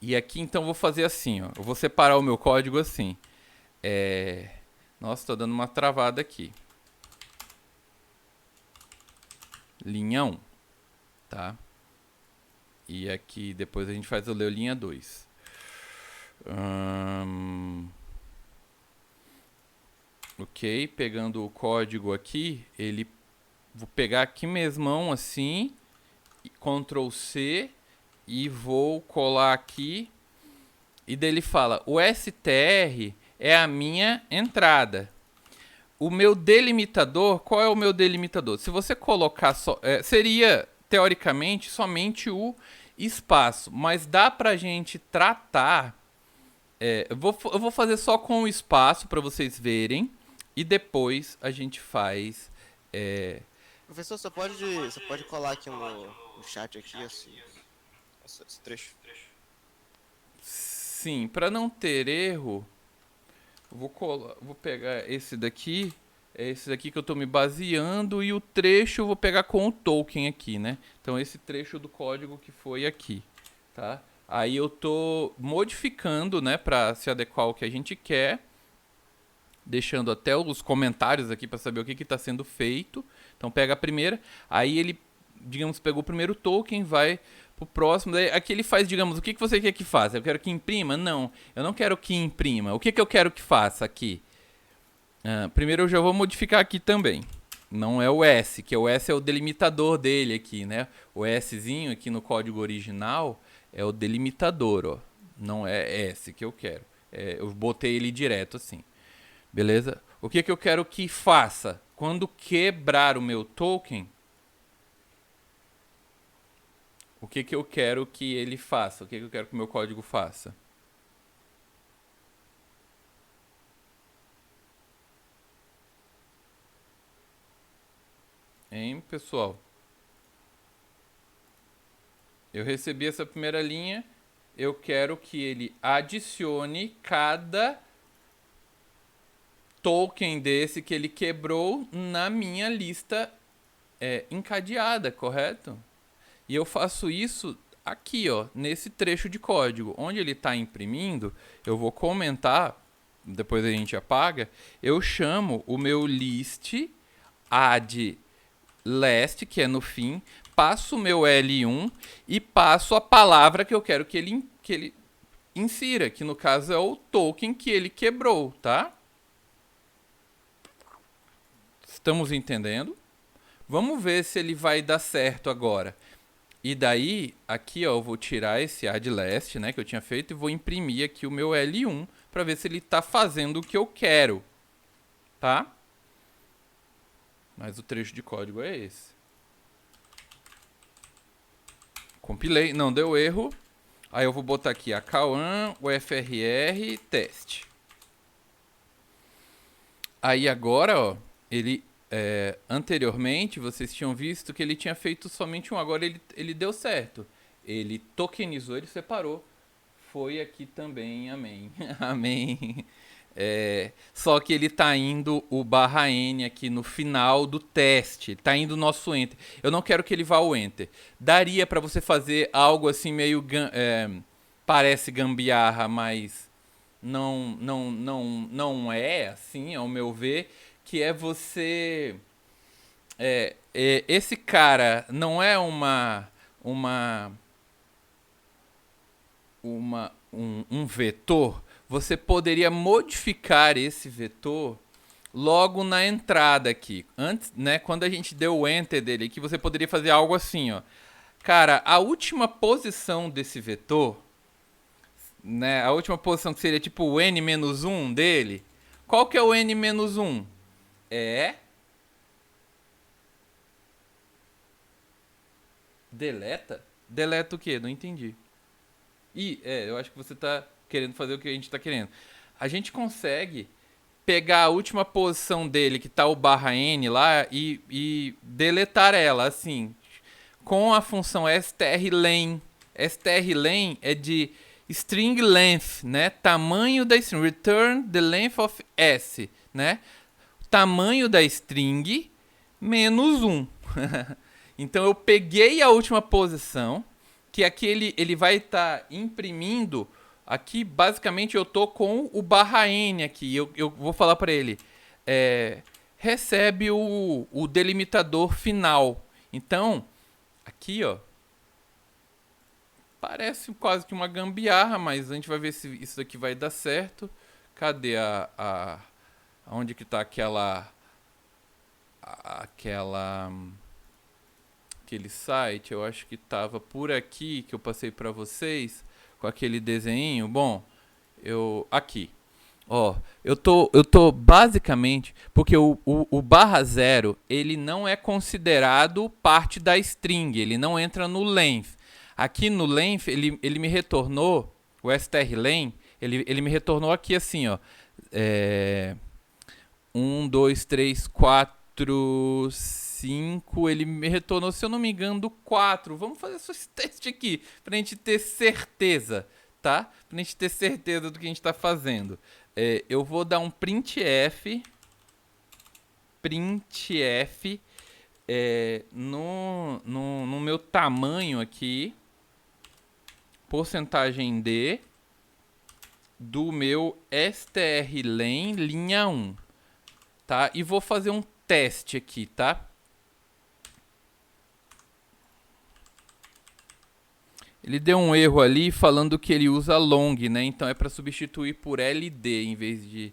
E aqui então eu vou fazer assim, ó. Eu vou separar o meu código assim. Nossa, tô dando uma travada aqui. Linha 1, tá? E aqui depois a gente faz o linha 2. Ok, pegando o código aqui, vou pegar aqui mesmo assim, Ctrl C, e vou colar aqui, e daí ele fala, o str é a minha entrada. O meu delimitador, qual é o meu delimitador? Se você colocar seria, teoricamente, somente o espaço, mas dá pra gente tratar... eu vou fazer só com o espaço para vocês verem. E depois a gente faz... Professor, você pode colar aqui no chat aqui, esse trecho. Sim, para não ter erro, vou pegar esse daqui É esse aqui que eu estou me baseando e o trecho eu vou pegar com o token aqui, né? Então esse trecho do código que foi aqui, tá? Aí eu tô modificando, né, para se adequar ao que a gente quer, deixando até os comentários aqui para saber o que está sendo feito. Então pega a primeira, aí ele, digamos, pegou o primeiro token, vai pro próximo, daí aqui ele faz, digamos, o que você quer que faça? Eu quero que imprima? Não, eu não quero que imprima. O que eu quero que faça aqui? Primeiro eu já vou modificar aqui também. Não é o S, que o S é o delimitador dele aqui, né? O Szinho aqui no código original é o delimitador, ó. Não é S que eu quero. Eu botei ele direto assim. Beleza? O que eu quero que faça? Quando quebrar o meu token, o que eu quero que ele faça? O que eu quero que o meu código faça? Hein, pessoal? Eu recebi essa primeira linha. Eu quero que ele adicione cada token desse que ele quebrou na minha lista encadeada, correto? E eu faço isso aqui, ó, nesse trecho de código. Onde ele está imprimindo, eu vou comentar, depois a gente apaga, eu chamo o meu list add last, que é no fim, passo o meu L1 e passo a palavra que eu quero que ele insira, que no caso é o token que ele quebrou, tá? Estamos entendendo? Vamos ver se ele vai dar certo agora. E daí, aqui ó, eu vou tirar esse add last, né, que eu tinha feito, e vou imprimir aqui o meu L1 para ver se ele está fazendo o que eu quero, tá? Mas o trecho de código é esse. Compilei, não deu erro. Aí eu vou botar aqui a K1, o FRR, teste. Aí agora, ó, ele anteriormente vocês tinham visto que ele tinha feito somente um. Agora ele deu certo. Ele tokenizou, ele separou. Foi aqui também, amém. Amém. Só que ele tá indo o /n aqui no final do teste. Tá indo o nosso enter. Eu não quero que ele vá ao enter. Daria para você fazer algo assim meio parece gambiarra, mas não é assim, ao meu ver, que é você esse cara não é um vetor. Você poderia modificar esse vetor logo na entrada aqui. Antes, né, quando a gente deu o enter dele aqui, você poderia fazer algo assim, ó. Cara, a última posição desse vetor, né, a última posição que seria tipo o n-1 dele, qual que é o n-1? Deleta? Deleta o quê? Não entendi. Eu acho que você tá querendo fazer o que a gente tá querendo. A gente consegue pegar a última posição dele, que tá o /n lá, e deletar ela, assim, com a função strlen. Strlen é de string length, né? Tamanho da string. Return the length of s, né? Tamanho da string menos 1. Então eu peguei a última posição, que aqui ele vai estar imprimindo. Aqui basicamente eu tô com o /n aqui. Eu vou falar para ele, recebe o delimitador final. Então aqui ó, parece quase que uma gambiarra, mas a gente vai ver se isso daqui vai dar certo. Cadê onde que tá aquele site? Eu acho que tava por aqui, que eu passei para vocês com aquele desenho. Bom, aqui, ó, eu tô basicamente, porque o /0 ele não é considerado parte da string, ele não entra no length. Aqui no length ele me retornou o strlen, ele me retornou aqui assim, ó, 1, 2, 3, 4, 5, ele me retornou, se eu não me engano, do 4. Vamos fazer esse teste aqui, pra gente ter certeza, tá? Pra gente ter certeza do que a gente tá fazendo. Eu vou dar um printf printf no meu tamanho aqui, porcentagem D do meu strlen linha 1, tá? E vou fazer um teste aqui, tá? Ele deu um erro ali falando que ele usa long, né? Então é para substituir por LD em vez de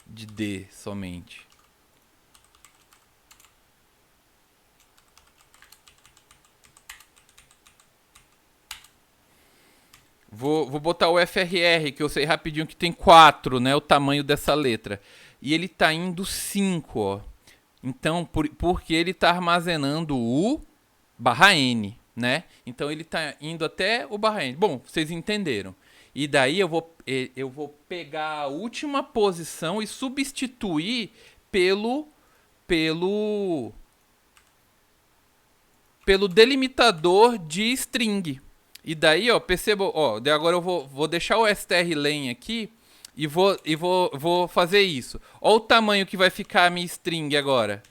D somente. Vou botar o FRR, que eu sei rapidinho que tem 4, né? O tamanho dessa letra. E ele tá indo 5, ó. Então, porque ele tá armazenando o barra N, né? Então ele tá indo até o barra N. Bom, vocês entenderam. E daí eu vou pegar a última posição e substituir pelo delimitador de string. E daí, ó, perceba, ó, agora eu vou deixar o strlen aqui e vou fazer isso. Ó o tamanho que vai ficar a minha string agora.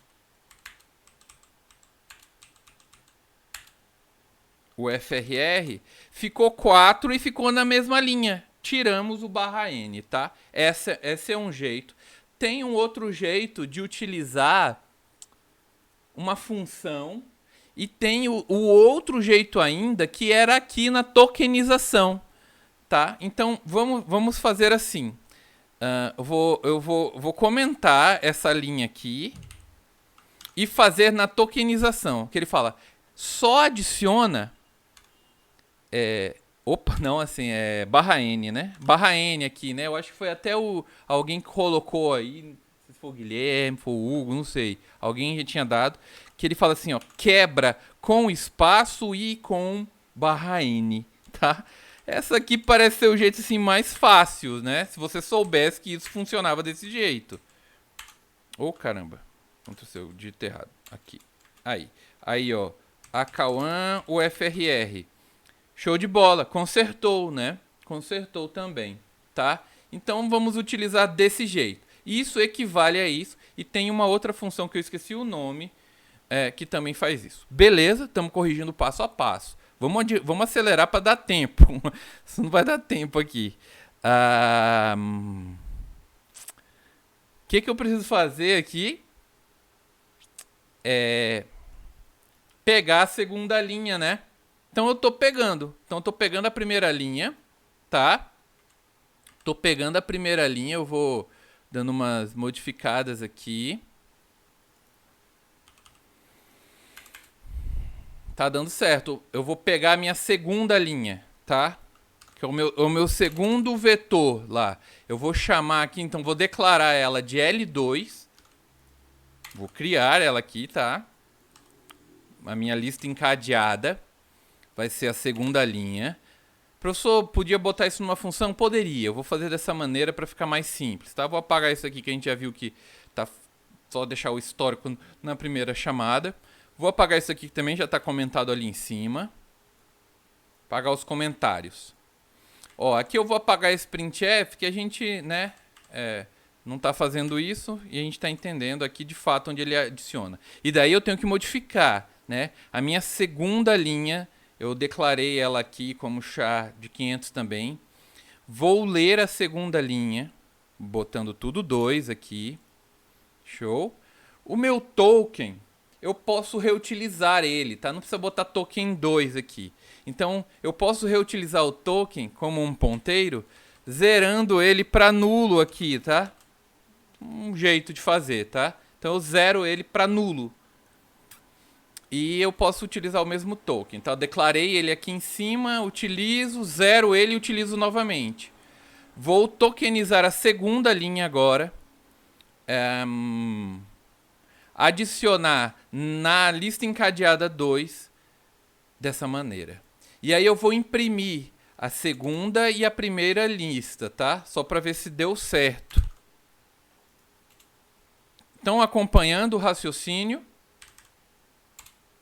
O FRR ficou 4 e ficou na mesma linha. Tiramos o barra N, tá? Esse é um jeito. Tem um outro jeito de utilizar uma função. E tem o outro jeito ainda, que era aqui na tokenização, tá? Então, vamos fazer assim. Eu vou comentar essa linha aqui e fazer na tokenização. Que ele fala, só adiciona... barra N, né? Barra N aqui, né? Eu acho que foi até alguém que colocou aí, se for o Guilherme, foi o Hugo, não sei. Alguém já tinha dado. Que ele fala assim, ó, quebra com espaço e com barra N, tá? Essa aqui parece ser o jeito assim mais fácil, né? Se você soubesse que isso funcionava desse jeito. Ô, caramba. Aconteceu, dito errado. Aqui. Aí, ó. A Cauã, o FRR. Show de bola. Consertou, né? Consertou também, tá? Então, vamos utilizar desse jeito. Isso equivale a isso. E tem uma outra função que eu esqueci o nome, que também faz isso. Beleza, estamos corrigindo passo a passo. Vamos acelerar para dar tempo. Isso não vai dar tempo aqui. O que eu preciso fazer aqui? Pegar a segunda linha, né? Então eu tô pegando. Então eu tô pegando a primeira linha, tá? Tô pegando a primeira linha, eu vou dando umas modificadas aqui. Tá dando certo. Eu vou pegar a minha segunda linha, tá? Que é o meu segundo vetor lá. Eu vou chamar aqui, então vou declarar ela de L2. Vou criar ela aqui, tá? A minha lista encadeada vai ser a segunda linha. Professor, podia botar isso numa função? Poderia. Eu vou fazer dessa maneira para ficar mais simples, tá? Vou apagar isso aqui que a gente já viu que tá só deixar o histórico na primeira chamada. Vou apagar isso aqui que também já está comentado ali em cima. Apagar os comentários. Ó, aqui eu vou apagar esse printf que a gente, né, não está fazendo isso e a gente está entendendo aqui de fato onde ele adiciona. E daí eu tenho que modificar, né? A minha segunda linha, eu declarei ela aqui como char de 500 também. Vou ler a segunda linha, botando tudo 2 aqui. Show. O meu token... eu posso reutilizar ele, tá? Não precisa botar token 2 aqui. Então, eu posso reutilizar o token como um ponteiro, zerando ele para nulo aqui, tá? Um jeito de fazer, tá? Então, eu zero ele para nulo. E eu posso utilizar o mesmo token. Então, eu declarei ele aqui em cima, utilizo, zero ele e utilizo novamente. Vou tokenizar a segunda linha agora. Adicionar na lista encadeada 2 dessa maneira. E aí eu vou imprimir a segunda e a primeira lista, tá? Só para ver se deu certo. Estão acompanhando o raciocínio?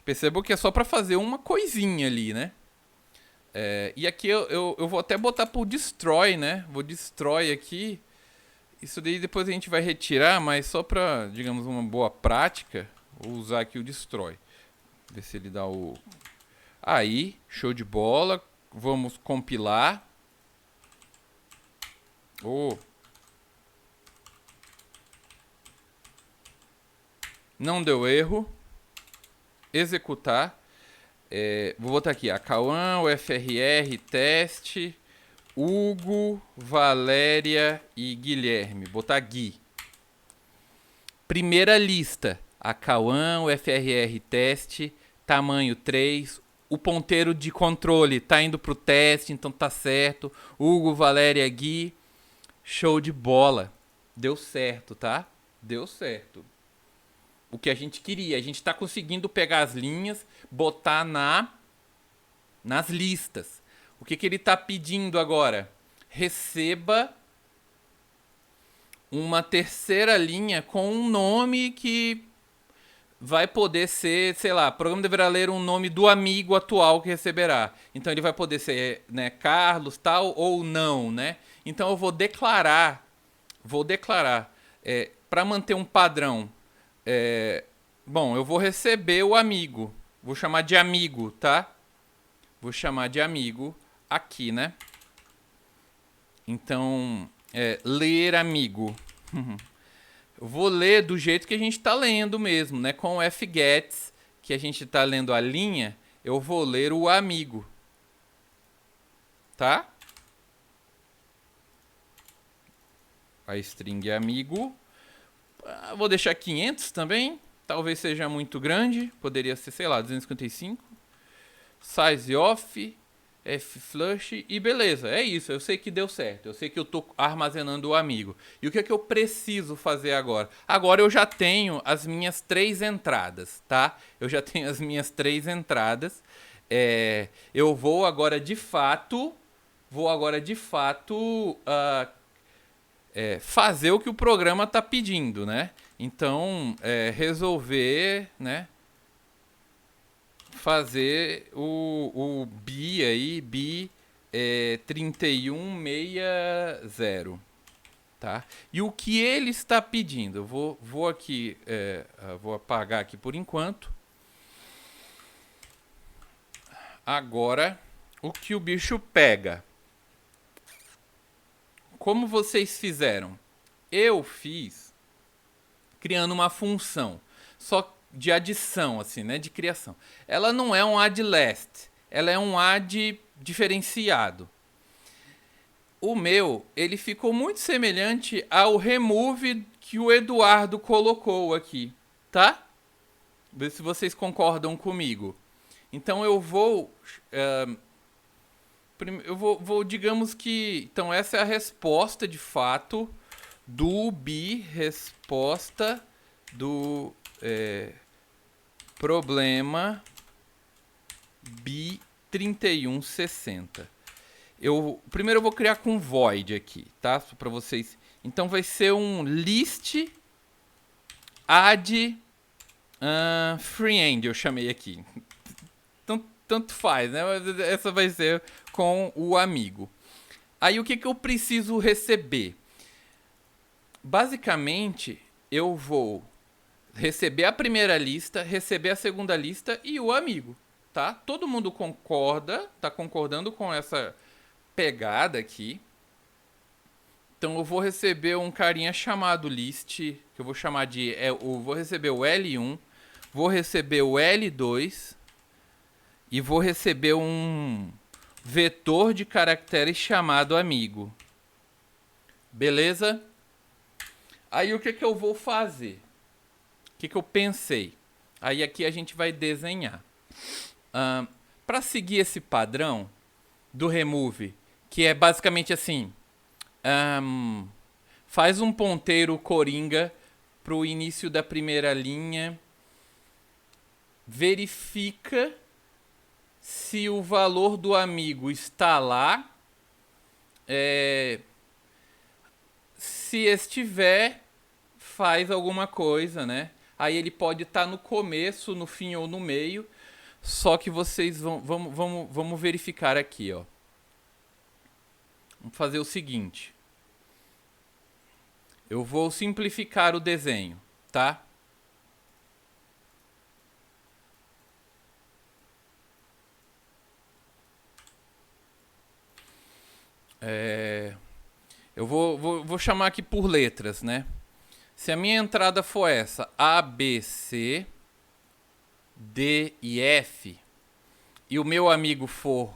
Percebam que é só para fazer uma coisinha ali, né? E aqui eu vou até botar por destroy, né? Vou destroy aqui. Isso daí depois a gente vai retirar, mas só pra, digamos, uma boa prática, vou usar aqui o destrói. Ver se ele dá o... Aí, show de bola. Vamos compilar. Não deu erro. Executar. Vou botar aqui, a Cauã, o FRR, teste, Hugo, Valéria e Guilherme. Botar Gui. Primeira lista. A Cauã, o FRR, teste, tamanho 3. O ponteiro de controle tá indo pro teste, então tá certo. Hugo, Valéria, Gui. Show de bola. Deu certo, tá? Deu certo. O que a gente queria. A gente está conseguindo pegar as linhas, botar nas listas. O que ele está pedindo agora? Receba uma terceira linha com um nome que vai poder ser, sei lá, o programa deverá ler um nome do amigo atual que receberá. Então ele vai poder ser, né, Carlos, tal, ou não, né? Então eu vou declarar, para manter um padrão. Bom, eu vou receber o amigo. Vou chamar de amigo, tá? Vou chamar de amigo aqui, né? Então, ler amigo. Eu vou ler do jeito que a gente tá lendo mesmo, né? Com o fgets, que a gente tá lendo a linha, eu vou ler o amigo. Tá? A string amigo. Vou deixar 500 também. Talvez seja muito grande. Poderia ser, sei lá, 255. Size off. Flush. E beleza, é isso. Eu sei que deu certo. Eu sei que eu tô armazenando o amigo. E o que é que eu preciso fazer agora? Agora eu já tenho as minhas 3 entradas, tá? Eu já tenho as minhas 3 entradas. Eu vou agora de fato... fazer o que o programa está pedindo, né? Então, resolver, né? Fazer o BI aí, BI 3160, tá? E o que ele está pedindo? Eu vou aqui, vou apagar aqui por enquanto. Agora, o que o bicho pega? Como vocês fizeram? Eu fiz criando uma função, só de adição, assim, né, de criação. Ela não é um add last, ela é um add diferenciado. O meu, ele ficou muito semelhante ao remove que o Eduardo colocou aqui, tá? Vê se vocês concordam comigo. Então eu vou... digamos que... Então essa é a resposta, de fato, do BI, resposta do problema BI 3160. Primeiro eu vou criar com void aqui, tá? Para vocês. Então vai ser um list add friend, eu chamei aqui. Então, tanto faz, né? Essa vai ser com o amigo. Aí o que eu preciso receber? Basicamente, eu vou receber a primeira lista, receber a segunda lista e o amigo, tá? Todo mundo concorda, tá concordando com essa pegada aqui. Então eu vou receber um carinha chamado list, que eu vou chamar de... vou receber o L1, vou receber o L2 e vou receber um vetor de caracteres chamado amigo. Beleza? Aí o que eu vou fazer? O que eu pensei? Aí aqui a gente vai desenhar. Para seguir esse padrão do remove, que é basicamente assim, faz um ponteiro coringa para o início da primeira linha, verifica se o valor do amigo está lá, se estiver, faz alguma coisa, né? Aí ele pode estar no começo, no fim ou no meio. Só que vocês vamos verificar aqui, ó. Vamos fazer o seguinte. Eu vou simplificar o desenho, tá? Eu vou chamar aqui por letras, né? Se a minha entrada for essa, A, B, C, D e F, e o meu amigo for,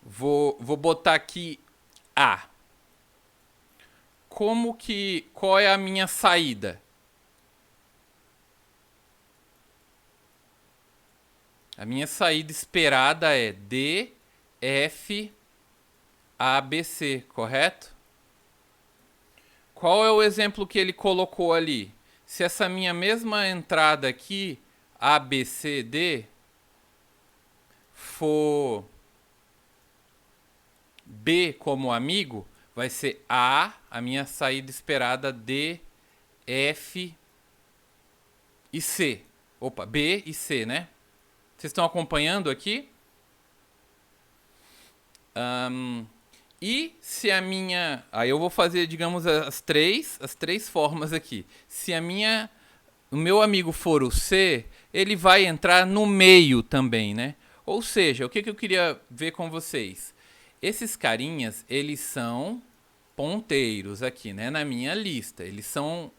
vou botar aqui A. Qual é a minha saída? A minha saída esperada é D, F, A, B, C, correto? Qual é o exemplo que ele colocou ali? Se essa minha mesma entrada aqui, A, B, C, D, for B como amigo, vai ser A, a minha saída esperada, D, F e C. Opa, B e C, né? Vocês estão acompanhando aqui? E se a minha... Aí eu vou fazer, digamos, as três formas aqui. Se o meu amigo for o C, ele vai entrar no meio também, né? Ou seja, o que eu queria ver com vocês? Esses carinhas, eles são ponteiros aqui, né? Na minha lista. Eles são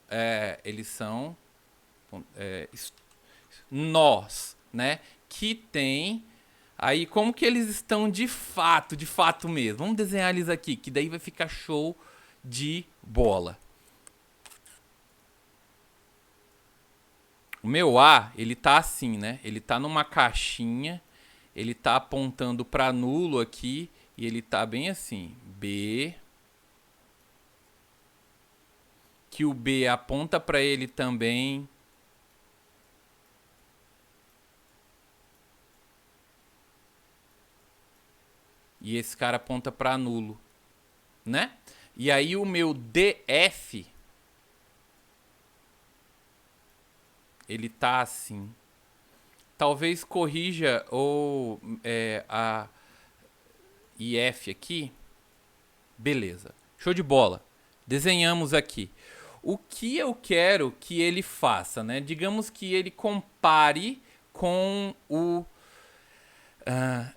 nós, né? Que tem... Aí, como que eles estão de fato mesmo? Vamos desenhar eles aqui, que daí vai ficar show de bola. O meu A, ele tá assim, né? Ele tá numa caixinha, ele tá apontando para nulo aqui, e ele tá bem assim. B. Que o B aponta para ele também. E esse cara aponta para nulo, né? E aí o meu DF, ele tá assim. Talvez corrija ou a IF aqui. Beleza. Show de bola. Desenhamos aqui. O que eu quero que ele faça, né? Digamos que ele compare com o...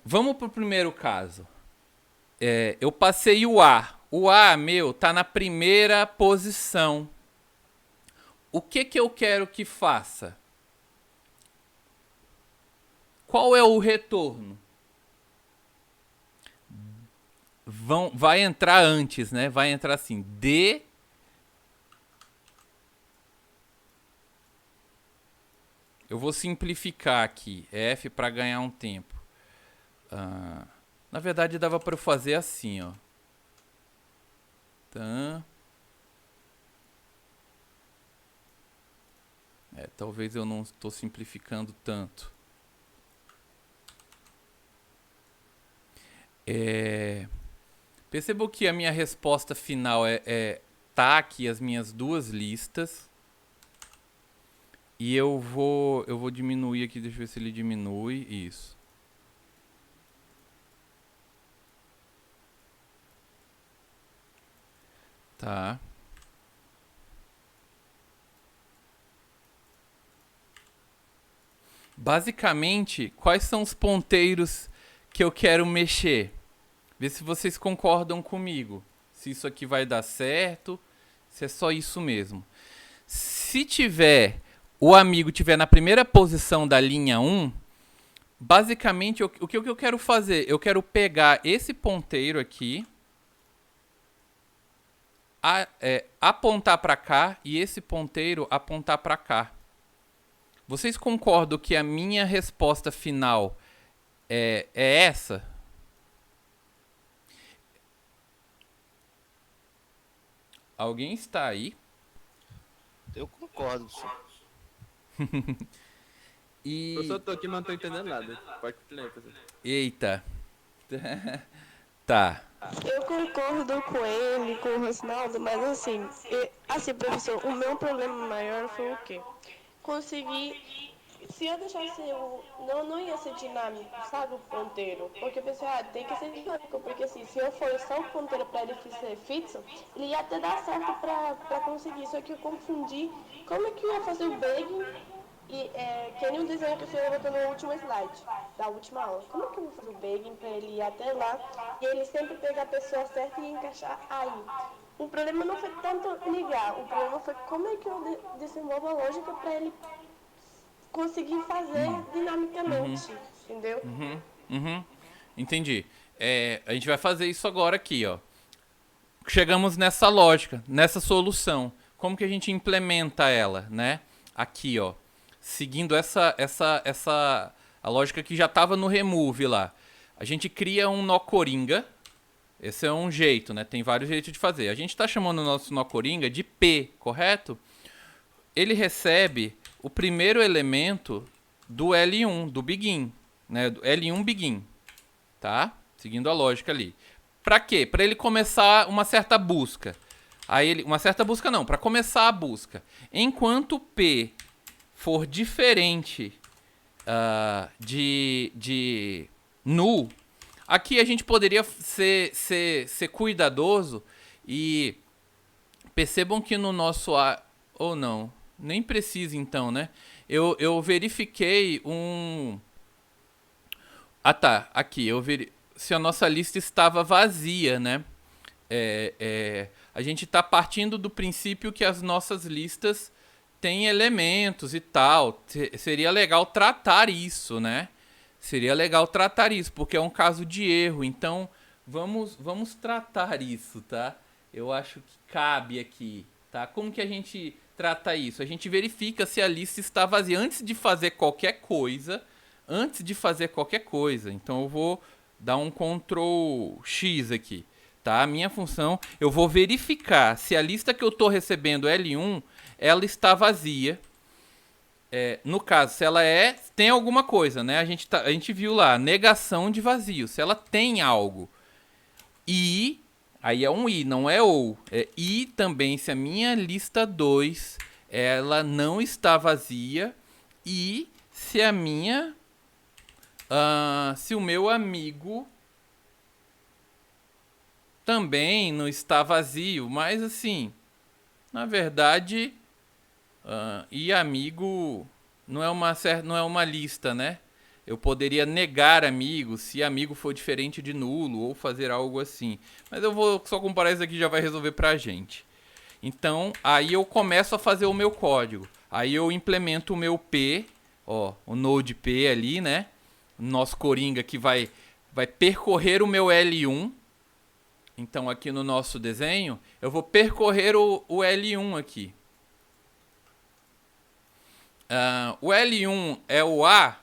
vamos para o primeiro caso. Eu passei o A. O A meu tá na primeira posição. O que eu quero que faça? Qual é o retorno? Vai entrar antes, né? Vai entrar assim. D. Eu vou simplificar aqui. F para ganhar um tempo. Na verdade, dava para eu fazer assim, ó. Tá. Talvez eu não estou simplificando tanto. Percebo que a minha resposta final tá aqui as minhas duas listas. E eu vou diminuir aqui, deixa eu ver se ele diminui. Isso. Tá. Basicamente, quais são os ponteiros que eu quero mexer? Vê se vocês concordam comigo. Se isso aqui vai dar certo, se é só isso mesmo. Se o amigo tiver na primeira posição da linha 1, basicamente o que eu quero fazer? Eu quero pegar esse ponteiro aqui, apontar para cá e esse ponteiro apontar para cá. Vocês concordam que a minha resposta final é essa? Alguém está aí? Eu concordo, senhor. Eu só tô aqui, mas não tô entendendo nada. Pode continuar, professor. Eita. Tá. Eu concordo com ele, com o Rosnaldo, mas assim, professor, o meu problema maior foi o quê? Conseguir se eu deixasse não ia ser dinâmico, sabe, o ponteiro. Porque eu pensei, tem que ser dinâmico, porque assim, se eu for só o ponteiro pra ele ser fixo, ele ia até dar certo pra conseguir. Só que eu confundi como é que eu ia fazer o bagging e que nem o desenho que o senhor botou no último slide, da última aula. Como é que eu vou fazer o bagging pra ele ir até lá e ele sempre pegar a pessoa certa e encaixar aí? O problema não foi tanto ligar, o problema foi como é que eu desenvolvo a lógica pra ele conseguir fazer dinamicamente, entendeu? Uhum, entendi. A gente vai fazer isso agora aqui, ó. Chegamos nessa lógica, nessa solução. Como que a gente implementa ela, né? Aqui, ó. Seguindo a lógica que já estava no remove lá. A gente cria um nó coringa. Esse é um jeito, né? Tem vários jeitos de fazer. A gente está chamando o nosso nó coringa de P, correto? Ele recebe o primeiro elemento do L1, do begin, né? Do L1 begin, tá? Seguindo a lógica ali. Para quê? Para ele começar uma certa busca. Uma certa busca não, para começar a busca. Enquanto P for diferente de null, aqui a gente poderia ser cuidadoso e percebam que no nosso ou não, nem precisa então, né? Eu verifiquei um... tá, aqui, se a nossa lista estava vazia, né? A gente está partindo do princípio que as nossas listas têm elementos e tal. Seria legal tratar isso, né? Seria legal tratar isso, porque é um caso de erro. Então, vamos tratar isso, tá? Eu acho que cabe aqui, tá? Como que a gente trata isso? A gente verifica se a lista está vazia antes de fazer qualquer coisa. Então, eu vou dar um Ctrl X aqui, tá? A minha função, eu vou verificar se a lista que eu estou recebendo L1, ela está vazia. No caso, se ela tem alguma coisa, né? A gente viu lá, negação de vazio. Se ela tem algo. E, aí é um I, não é ou. E também se a minha lista 2, ela não está vazia. E se a minha... se o meu amigo também não está vazio. Mas assim, na verdade... e amigo não é uma lista, né? Eu poderia negar amigo se amigo for diferente de nulo ou fazer algo assim. Mas eu vou só comparar isso aqui, já vai resolver pra gente. Então, aí eu começo a fazer o meu código. Aí eu implemento o meu P, ó, o node P ali, né? Nosso coringa que vai percorrer o meu L1. Então, aqui no nosso desenho, eu vou percorrer o L1 aqui. O L1 é o A,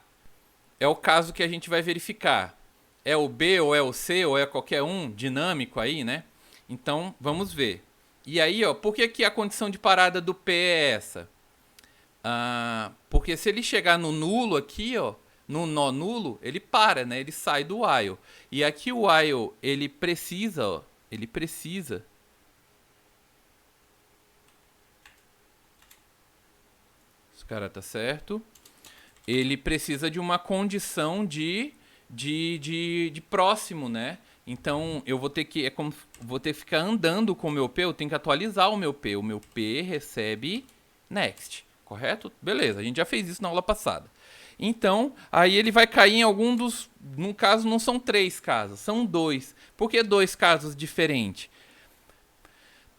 é o caso que a gente vai verificar. É o B, ou é o C, ou é qualquer um dinâmico aí, né? Então, vamos ver. E aí, ó, por que a condição de parada do P é essa? Porque se ele chegar no nulo aqui, ó, no nó nulo, ele para, né? Ele sai do while. E aqui o while, ele precisa. Esse cara tá certo. Ele precisa de uma condição de próximo, né? Então eu vou ter que ficar andando com o meu P, eu tenho que atualizar o meu P. O meu P recebe next, correto? Beleza, a gente já fez isso na aula passada. Então, aí ele vai cair em algum dos... No caso, não são 3 casos, são 2. Por que 2 casos diferentes?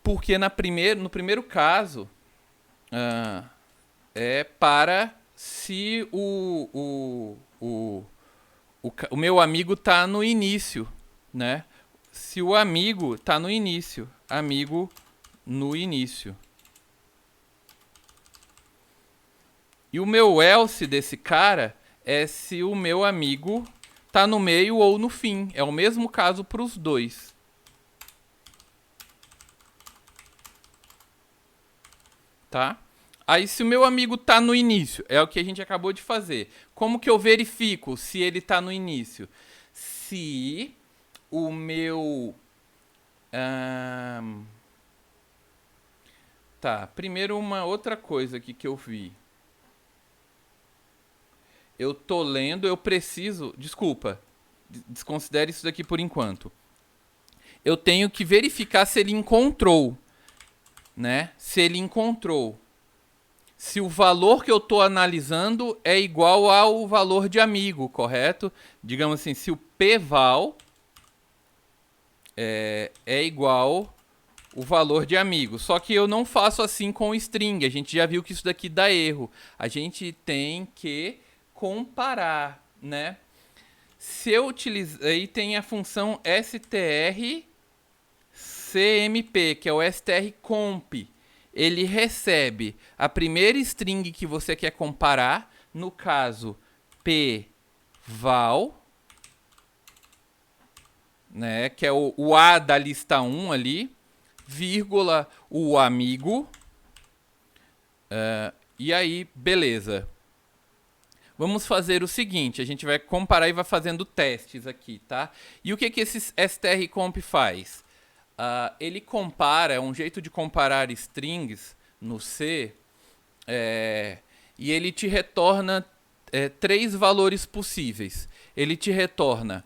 Porque no primeiro caso, para se o meu amigo tá no início, né? Se o amigo tá no início, amigo no início. E o meu else desse cara é se o meu amigo tá no meio ou no fim. É o mesmo caso para os dois. Tá? Aí se o meu amigo tá no início, é o que a gente acabou de fazer. Como que eu verifico se ele tá no início? Se o meu... Tá, primeiro uma outra coisa aqui que eu vi. eu tô lendo, eu preciso... Desculpa, desconsidere isso daqui por enquanto. Eu tenho que verificar se ele encontrou, né? Se ele encontrou. Se o valor que eu estou analisando é igual ao valor de amigo, correto? Digamos assim, se o pval é igual o valor de amigo. Só que eu não faço assim com o string. A gente já viu que isso daqui dá erro. A gente tem que comparar, né? Se eu utilizar... Aí tem a função strcmp, que é o strcomp. Ele recebe a primeira string que você quer comparar, no caso, pval, né, que é o A da lista 1 ali, vírgula, o amigo, e aí, beleza. Vamos fazer o seguinte, a gente vai comparar e vai fazendo testes aqui, tá? E o que esse strcomp faz? Ele compara, é um jeito de comparar strings no C, e ele te retorna 3 valores possíveis. Ele te retorna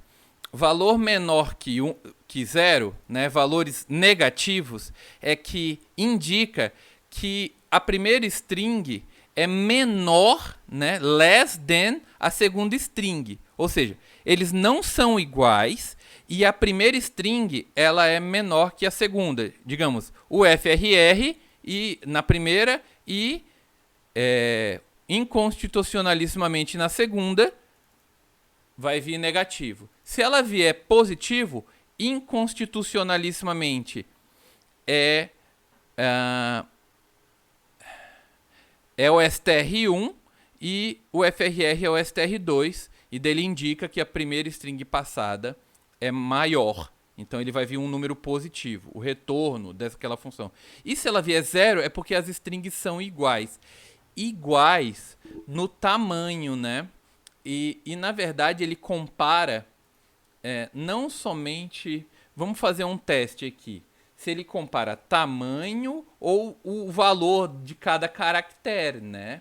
valor menor que 0, né, valores negativos, é que indica que a primeira string é menor, né, less than a segunda string. Ou seja, eles não são iguais e a primeira string ela é menor que a segunda. Digamos, o FRR e, na primeira e inconstitucionalissimamente na segunda vai vir negativo. Se ela vier positivo, inconstitucionalissimamente é o str1 e o FRR é o str2, e dele indica que a primeira string passada é maior. Então ele vai vir um número positivo, o retorno daquela função. E se ela vier 0, é porque as strings são iguais. Iguais no tamanho, né? E na verdade ele compara não somente... Vamos fazer um teste aqui. Se ele compara tamanho ou o valor de cada caractere, né?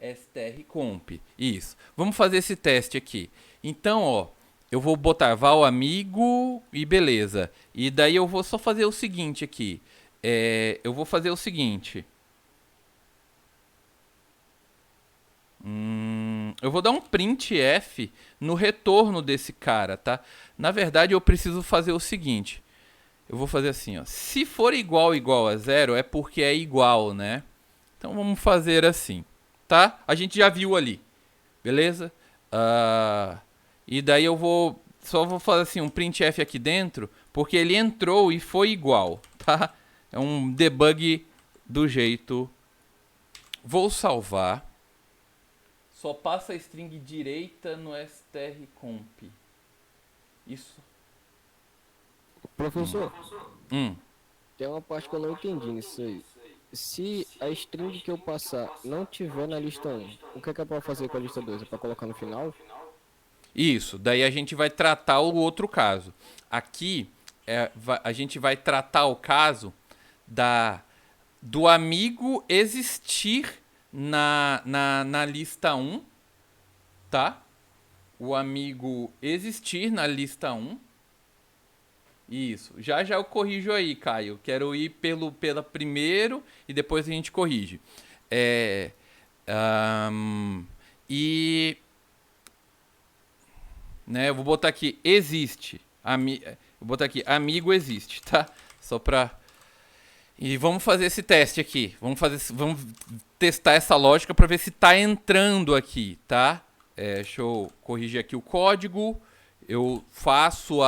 strcomp. Isso. Vamos fazer esse teste aqui. Então, ó, eu vou botar val amigo e beleza. E daí eu vou só fazer o seguinte aqui. Eu vou fazer o seguinte. Eu vou dar um printf no retorno desse cara, tá? Na verdade, eu preciso fazer o seguinte. Eu vou fazer assim, ó. Se for igual a 0, é porque é igual, né? Então vamos fazer assim, tá? A gente já viu ali, beleza? E daí eu só vou fazer assim um printf aqui dentro, porque ele entrou e foi igual, tá? É um debug do jeito. Vou salvar. Só passa a string direita no strcomp. Isso. Professor, Hum. tem uma parte que eu não entendi nisso aí. Se a string que eu passar não tiver na lista 1, o que é pra fazer com a lista 2? É pra colocar no final? Isso, daí a gente vai tratar o outro caso. Aqui, a gente vai tratar o caso do amigo existir na lista 1, tá? O amigo existir na lista 1. Isso. Já eu corrijo aí, Caio. Quero ir pela primeiro e depois a gente corrige. Né, eu vou botar aqui existe. Vou botar aqui amigo existe, tá? Só pra... E vamos fazer esse teste aqui. Vamos testar essa lógica para ver se tá entrando aqui, tá? Deixa eu corrigir aqui o código. Eu faço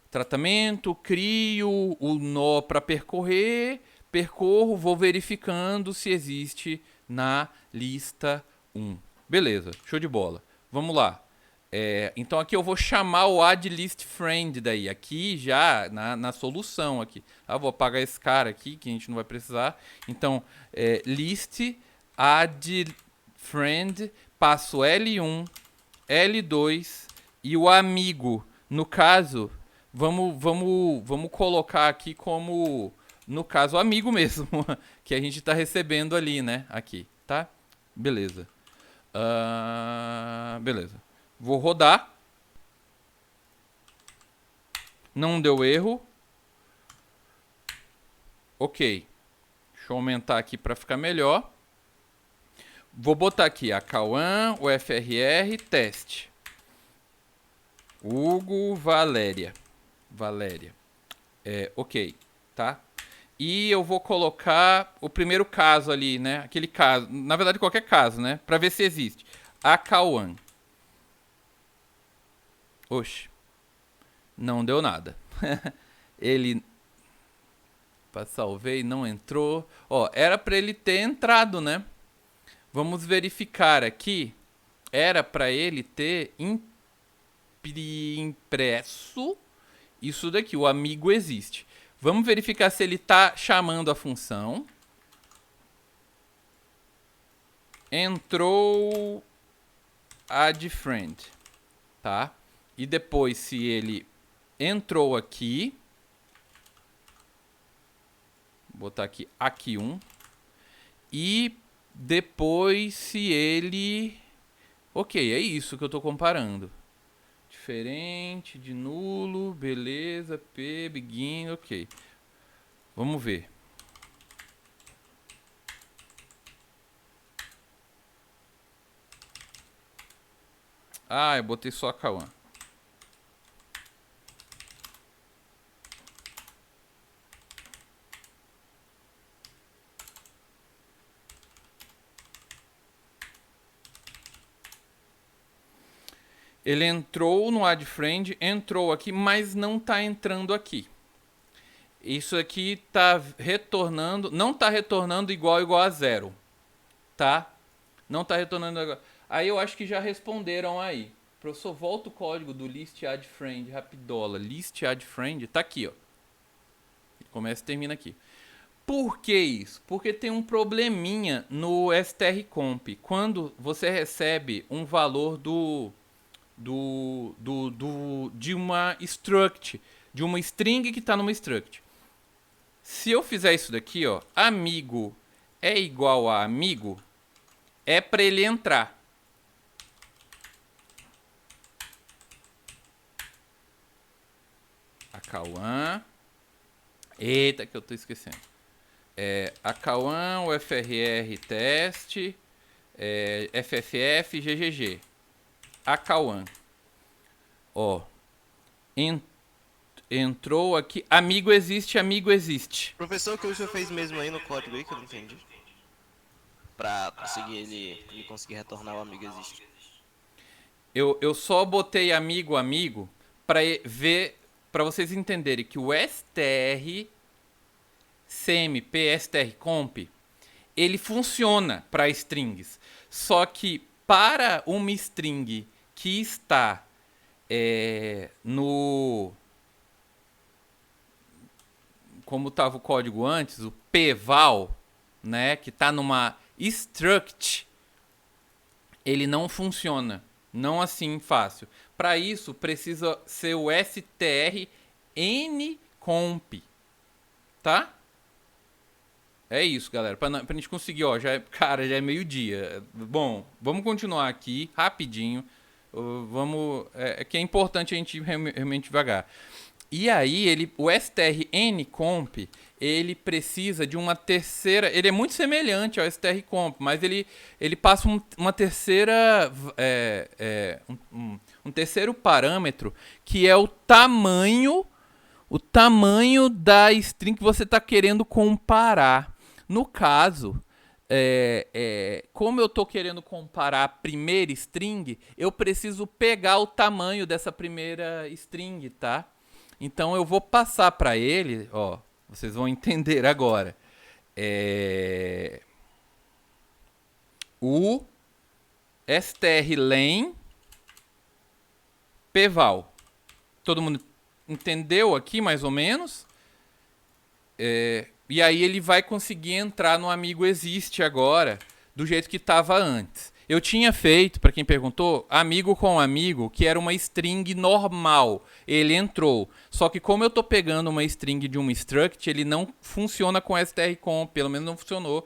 tratamento, crio o nó para percorro, vou verificando se existe na lista 1. Beleza, show de bola. Vamos lá. Então aqui eu vou chamar o addListFriend daí, aqui já na solução aqui. Vou apagar esse cara aqui, que a gente não vai precisar. Então, list addFriend, passo L1, L2 e o amigo. No caso, vamos colocar aqui como, no caso, amigo mesmo, que a gente está recebendo ali, né? Aqui, tá? Beleza. Beleza. Vou rodar. Não deu erro. Ok. Deixa eu aumentar aqui para ficar melhor. Vou botar aqui a Cauã, o FRR, teste. Hugo, Valéria. Ok, tá? E eu vou colocar o primeiro caso ali, né? Aquele caso, na verdade qualquer caso, né? Pra ver se existe. A Cauã. Oxe. Não deu nada. Ele... Salvei, não entrou. Ó, era pra ele ter entrado, né? Vamos verificar aqui. Era pra ele ter impresso isso daqui. O amigo existe. Vamos verificar se ele está chamando a função. Entrou add friend, tá? E depois se ele entrou aqui, vou botar aqui 1. E depois se ele... Ok, é isso que eu estou comparando. Diferente de nulo, beleza, P, begin, ok. Vamos ver. Eu botei só a Cauã. Ele entrou no add friend, entrou aqui, mas não está entrando aqui. Isso aqui está retornando, não está retornando igual a 0, tá? Não está retornando igual. Aí eu acho que já responderam aí. Professor, volta o código do list add friend, rapidola. List add friend, tá aqui, ó. Começa e termina aqui. Por que isso? Porque tem um probleminha no strcomp. Quando você recebe um valor de uma struct, de uma string que está numa struct. Se eu fizer isso daqui, ó, amigo é igual a amigo, é para ele entrar. A Cauã. Eita, que eu tô esquecendo. A Cauã, o FRR teste, FFF, GGG. A Cauã. Ó. Entrou aqui. Amigo existe, amigo existe. Professor, o que o senhor fez mesmo aí no código aí que eu não entendi? Pra conseguir ele conseguir retornar o amigo existe. Eu só botei amigo, amigo, pra ver, pra vocês entenderem que o strcmp, ele funciona para strings. Só que para uma string que está como estava o código antes, o pval, né, que está numa struct, ele não funciona. Não assim fácil. Para isso, precisa ser o strncomp, tá? É isso, galera. Pra gente conseguir, ó, já é meio-dia. Bom, vamos continuar aqui, rapidinho. É que é importante a gente ir realmente devagar. E aí, o strncomp, ele precisa de uma terceira... Ele é muito semelhante ao strcomp, mas ele passa uma terceira... um terceiro parâmetro, que é o tamanho da string que você está querendo comparar. No caso, como eu estou querendo comparar a primeira string, eu preciso pegar o tamanho dessa primeira string, tá? Então eu vou passar para ele, ó, vocês vão entender agora. O strlen pval. Todo mundo entendeu aqui mais ou menos? E aí ele vai conseguir entrar no amigo existe agora, do jeito que estava antes. Eu tinha feito, para quem perguntou, amigo com amigo, que era uma string normal. Ele entrou. Só que como eu estou pegando uma string de uma struct, ele não funciona com strcomp, pelo menos não funcionou.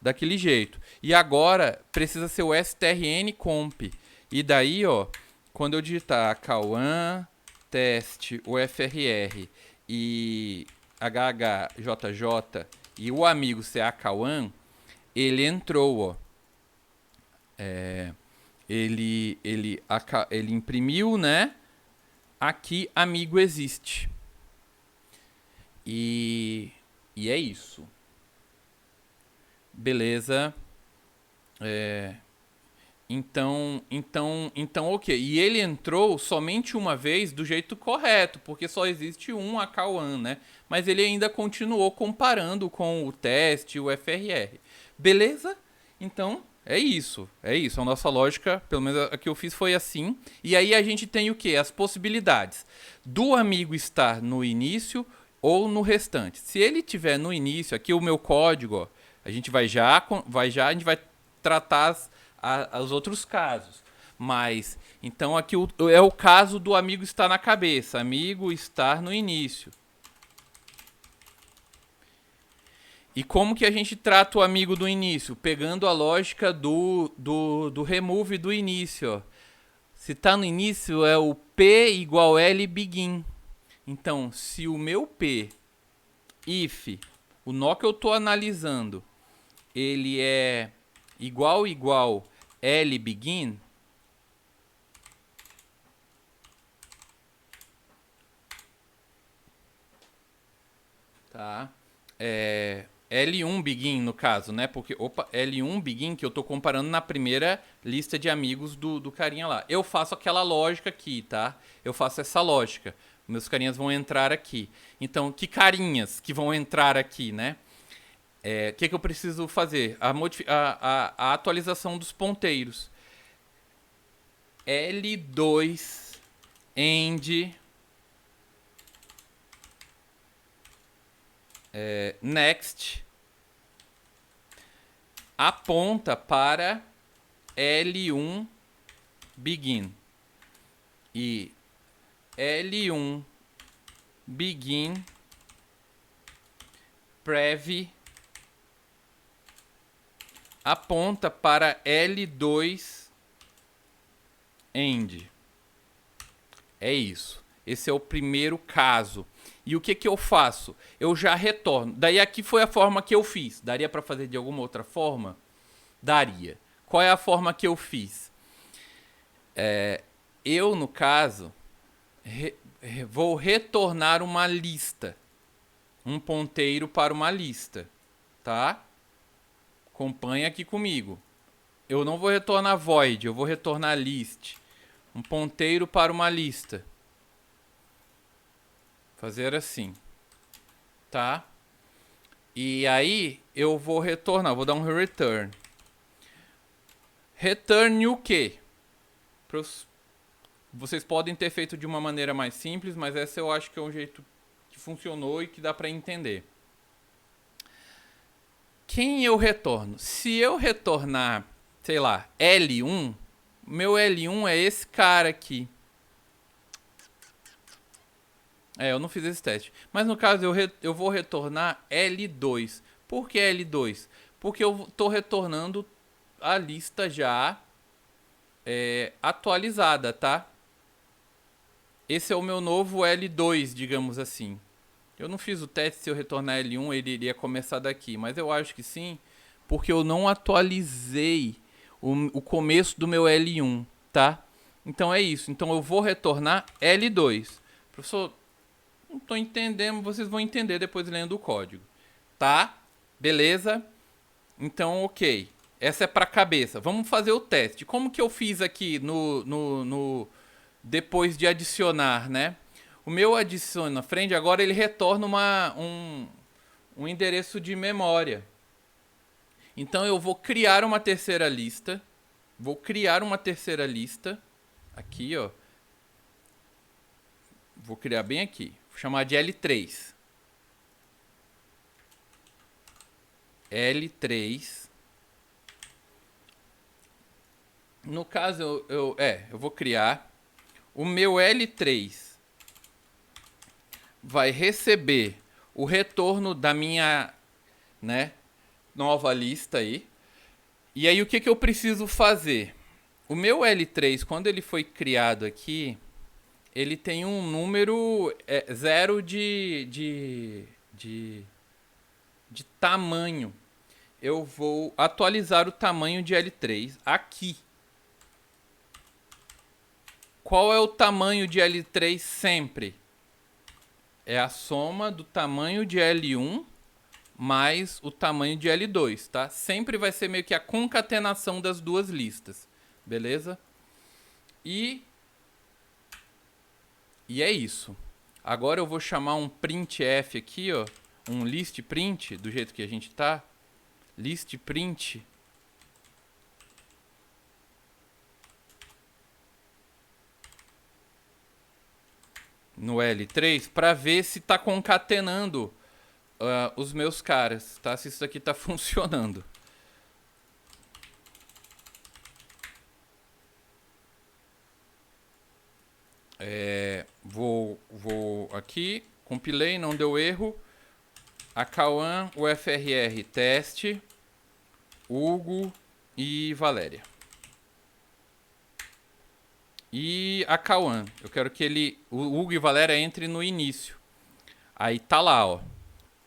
daquele jeito. E agora precisa ser o strncomp. E daí, ó, quando eu digitar Cauã, teste, UFRR e HHJJ e o amigo CA Cauã, ele entrou, ó. Ele imprimiu, né? Aqui, amigo existe. E é isso. Beleza. Então, ok. E ele entrou somente uma vez do jeito correto, porque só existe um Cauã, né? Mas ele ainda continuou comparando com o teste, o FRR. Beleza? Então, é isso. A nossa lógica, pelo menos a que eu fiz, foi assim. E aí a gente tem o quê? As possibilidades do amigo estar no início ou no restante. Se ele estiver no início, aqui o meu código, ó, a gente vai tratar os outros casos. Mas, então aqui é o caso do amigo estar na cabeça, amigo estar no início. E como que a gente trata o amigo do início? Pegando a lógica do remove do início. Ó. Se está no início é o P igual L begin. Então, se o meu P, if, o nó que eu estou analisando, ele é igual L begin, tá? L1 begin no caso, né? Porque, L1 begin que eu tô comparando na primeira lista de amigos do carinha lá. Eu faço aquela lógica aqui, tá? Eu faço essa lógica. Meus carinhas vão entrar aqui. Então, que carinhas que vão entrar aqui, né? O que eu preciso fazer? A atualização dos ponteiros. L2 end next aponta para L1 begin. E L1 begin prev aponta para L2 end. É isso. Esse é o primeiro caso. E o que eu faço? Eu já retorno. Daí aqui foi a forma que eu fiz. Daria para fazer de alguma outra forma? Daria. Qual é a forma que eu fiz? Eu, no caso, vou retornar uma lista. Um ponteiro para uma lista. Tá? Acompanha aqui comigo. Eu não vou retornar void, eu vou retornar list. Um ponteiro para uma lista. Fazer assim. Tá? E aí eu vou retornar, vou dar um return. Return o quê? Vocês podem ter feito de uma maneira mais simples, mas essa eu acho que é um jeito que funcionou e que dá para entender. Quem eu retorno? Se eu retornar, sei lá, L1, meu L1 é esse cara aqui. Eu não fiz esse teste. Mas no caso eu vou retornar L2. Por que L2? Porque eu estou retornando a lista já atualizada, tá? Esse é o meu novo L2, digamos assim. Eu não fiz o teste se eu retornar L1, ele iria começar daqui. Mas eu acho que sim, porque eu não atualizei o começo do meu L1, tá? Então é isso. Então eu vou retornar L2. Professor, não estou entendendo, vocês vão entender depois lendo o código. Tá? Beleza? Então, ok. Essa é para cabeça. Vamos fazer o teste. Como que eu fiz aqui depois de adicionar, né? O meu adiciona friend, agora ele retorna um endereço de memória. Então eu vou criar uma terceira lista. Vou criar uma terceira lista. Aqui, ó. Vou criar bem aqui. Vou chamar de L3. L3. No caso, eu vou criar. O meu L3 vai receber o retorno da minha, né, nova lista aí. E aí o que eu preciso fazer? O meu L3, quando ele foi criado aqui, ele tem um número zero de tamanho. Eu vou atualizar o tamanho de L3 aqui. Qual é o tamanho de L3 sempre? É a soma do tamanho de L1 mais o tamanho de L2, tá? Sempre vai ser meio que a concatenação das duas listas, beleza? E é isso. Agora eu vou chamar um printf aqui, ó, um list print, do jeito que a gente tá. List print. No L3 para ver se tá concatenando os meus caras, tá? Se isso aqui tá funcionando. Vou aqui, compilei, não deu erro. A Cauã, o FRR, teste, Hugo e Valéria. E a Cauã, eu quero que o Hugo e Valéria entre no início. Aí tá lá, ó.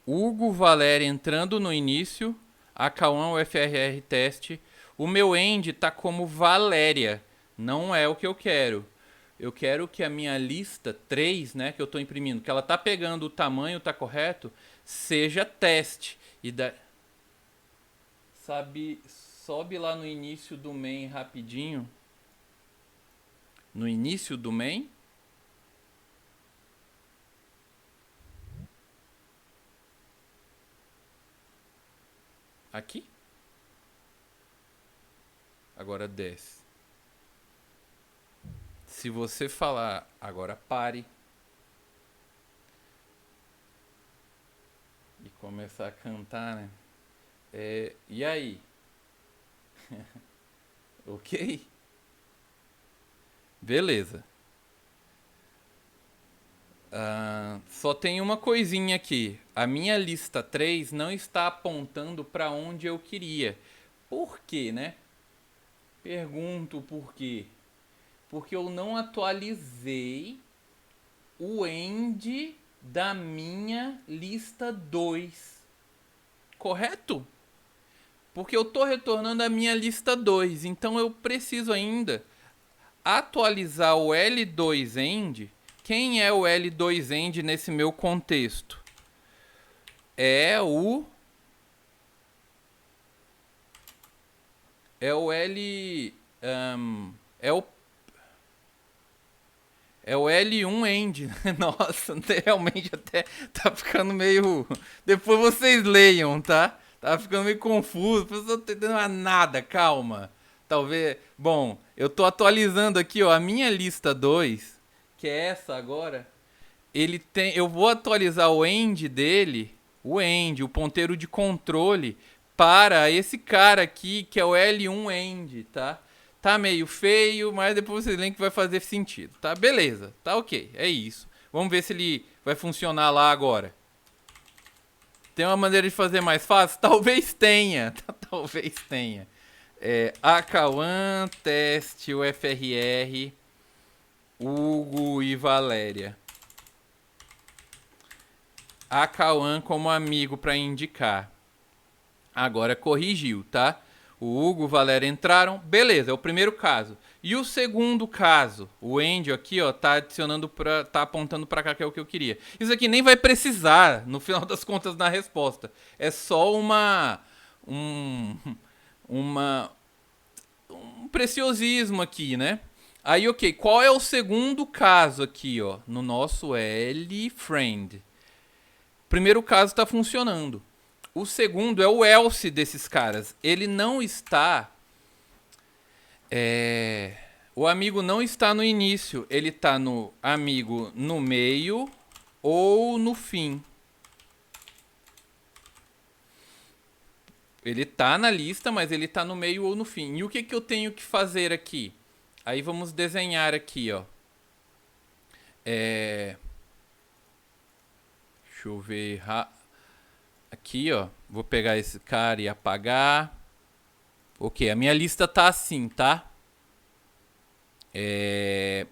Hugo, Valéria entrando no início, a Cauã, o FRR teste. O meu end tá como Valéria, não é o que eu quero. Eu quero que a minha lista 3, né, que eu tô imprimindo, que ela tá pegando o tamanho, tá correto, seja teste. Sobe lá no início do main rapidinho. No início do main. Aqui. Agora desce. Se você falar agora pare e começar a cantar, né? E aí? Ok? Beleza. Só tem uma coisinha aqui. A minha lista 3 não está apontando para onde eu queria. Por quê, né? Pergunto por quê. Porque eu não atualizei o end da minha lista 2. Correto? Porque eu estou retornando a minha lista 2. Então eu preciso ainda atualizar o L2 end. Quem é o L2 end nesse meu contexto? É o L... É o L1 end. Nossa, realmente até tá ficando meio... Depois vocês leiam, tá? Tá ficando meio confuso. Eu não tô entendendo nada, calma. Talvez... Bom, eu tô atualizando aqui, ó, a minha lista 2, que é essa agora. Eu vou atualizar o end dele, o ponteiro de controle, para esse cara aqui, que é o L1 end, tá? Tá meio feio, mas depois vocês leem que vai fazer sentido, tá? Beleza, tá ok, é isso. Vamos ver se ele vai funcionar lá agora. Tem uma maneira de fazer mais fácil? Talvez tenha, talvez tenha. A Cauã, teste, o FRR, Hugo e Valéria. A Cauã como amigo para indicar. Agora corrigiu, tá? O Hugo e o Valéria entraram. Beleza, é o primeiro caso. E o segundo caso? O Endio aqui, ó, tá adicionando tá apontando para cá, que é o que eu queria. Isso aqui nem vai precisar, no final das contas, na resposta. É só um preciosismo aqui, né? Aí, ok, qual é o segundo caso aqui, ó, no nosso L-friend? Primeiro caso está funcionando. O segundo é o else desses caras. Ele não está... O amigo não está no início. Ele está no amigo no meio ou no fim. Ele está na lista, mas ele está no meio ou no fim. E o que eu tenho que fazer aqui? Aí vamos desenhar aqui, ó. Deixa eu ver... Aqui, ó. Vou pegar esse cara e apagar. Ok, a minha lista tá assim, tá? E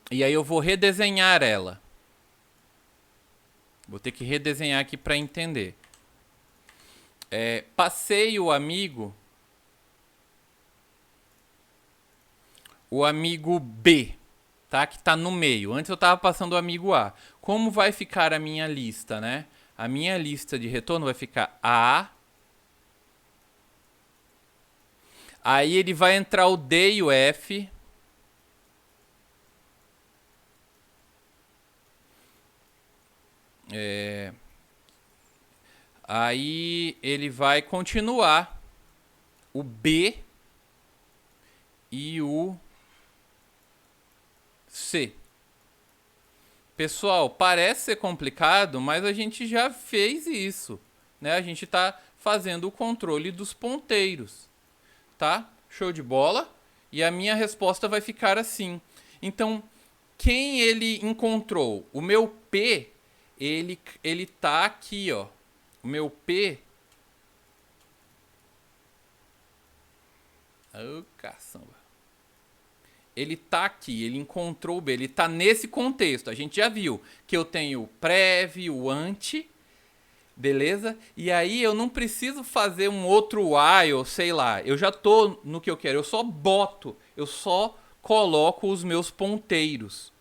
aí eu vou redesenhar ela. Vou ter que redesenhar aqui para entender. Passei o amigo B, tá? Que tá no meio. Antes eu tava passando o amigo A. Como vai ficar a minha lista, né? A minha lista de retorno vai ficar A. Aí ele vai entrar o D e o F. Aí ele vai continuar o B e o C. Pessoal, parece ser complicado, mas a gente já fez isso, né? A gente está fazendo o controle dos ponteiros, tá? Show de bola? E a minha resposta vai ficar assim. Então, quem ele encontrou? O meu P, ele tá aqui, ó. O meu P... Oh, caçamba. Ele tá aqui, ele encontrou o B, ele tá nesse contexto. A gente já viu que eu tenho o prev, o ante, beleza? E aí eu não preciso fazer um outro while, sei lá. Eu já tô no que eu quero, eu só boto, eu só coloco os meus ponteiros.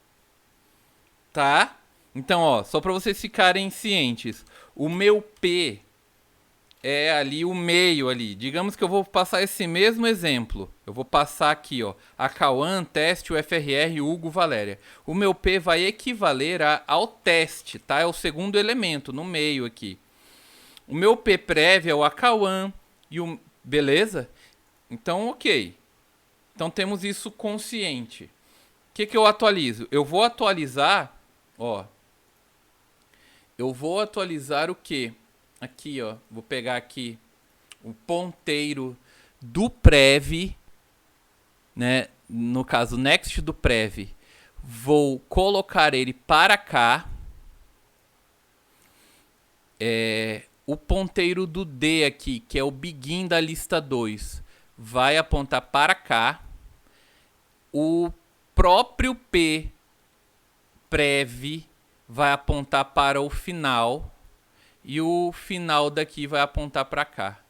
Tá? Então, ó, só para vocês ficarem cientes. O meu P é ali o meio ali. Digamos que eu vou passar esse mesmo exemplo. Eu vou passar aqui, ó, a Cauã, teste, o FRR, Hugo, Valéria. O meu P vai equivaler ao teste, tá? É o segundo elemento no meio aqui. O meu P prévio é o Acauã e o... Beleza? Então, ok. Então temos isso consciente. O que eu atualizo? Eu vou atualizar, ó. Eu vou atualizar o quê? Aqui, ó. Vou pegar aqui o ponteiro do prev, né? No caso, next do prev. Vou colocar ele para cá. O ponteiro do D aqui, que é o begin da lista 2, vai apontar para cá. O próprio P prev vai apontar para o final. E o final daqui vai apontar para cá.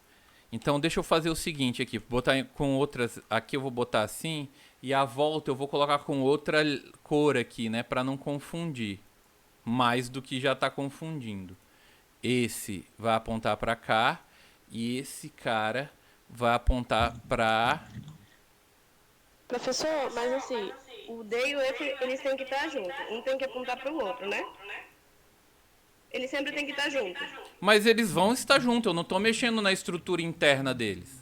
Então deixa eu fazer o seguinte aqui, botar com outras, aqui eu vou botar assim e a volta eu vou colocar com outra cor aqui, né, para não confundir mais do que já está confundindo. Esse vai apontar para cá e esse cara vai apontar para... Professor, mas assim, o D e o F, eles têm que estar juntos. Um tem que apontar para o outro, né? Eles sempre têm que estar juntos. Mas eles vão estar juntos, eu não estou mexendo na estrutura interna deles.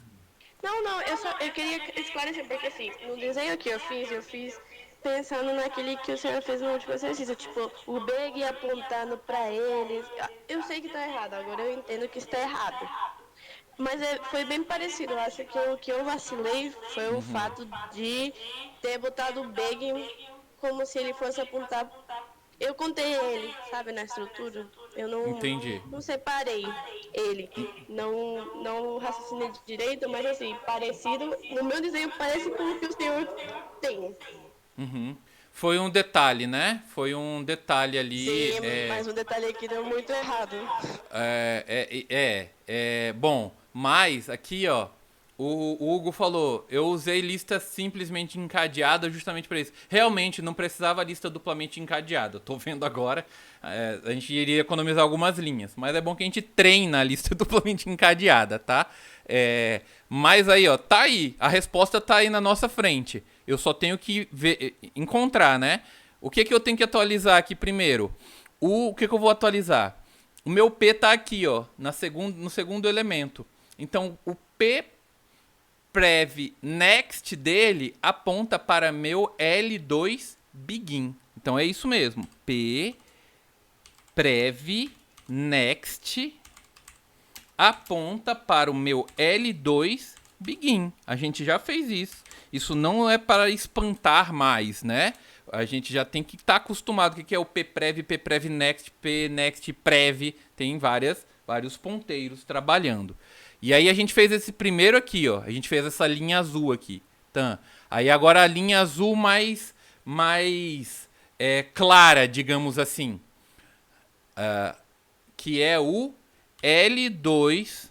Não, eu queria esclarecer, porque assim, no desenho que eu fiz pensando naquele que o senhor fez no último exercício, tipo, o Big apontando pra eles. Eu sei que tá errado, agora eu entendo que está errado. Mas foi bem parecido, eu acho que o que eu vacilei foi o fato de ter botado o Big como se ele fosse apontar... Eu contei ele, sabe, na estrutura. Eu não separei ele. Não raciocinei direito, mas assim, parecido. No meu desenho parece com o que o senhor tem. Uhum. Foi um detalhe, né? Foi um detalhe ali. Sim, mas um detalhe aqui deu muito errado. Bom, mas aqui, ó. O Hugo falou, eu usei lista simplesmente encadeada justamente para isso. Realmente, não precisava lista duplamente encadeada. Eu tô vendo agora, a gente iria economizar algumas linhas. Mas é bom que a gente treina a lista duplamente encadeada, tá? Mas aí, ó, tá aí. A resposta tá aí na nossa frente. Eu só tenho que encontrar, né? O que eu tenho que atualizar aqui primeiro? O que eu vou atualizar? O meu P tá aqui, ó, no segundo elemento. Então, o P prev next dele aponta para meu L2 begin. Então é isso mesmo. P prev next aponta para o meu L2 begin. A gente já fez isso. Isso não é para espantar mais, né? A gente já tem que estar acostumado. O que é o P prev next, P next prev? Tem várias vários ponteiros trabalhando. E aí a gente fez esse primeiro aqui, ó. A gente fez essa linha azul aqui. Tá? Aí agora a linha azul mais clara, digamos assim. Que é o L2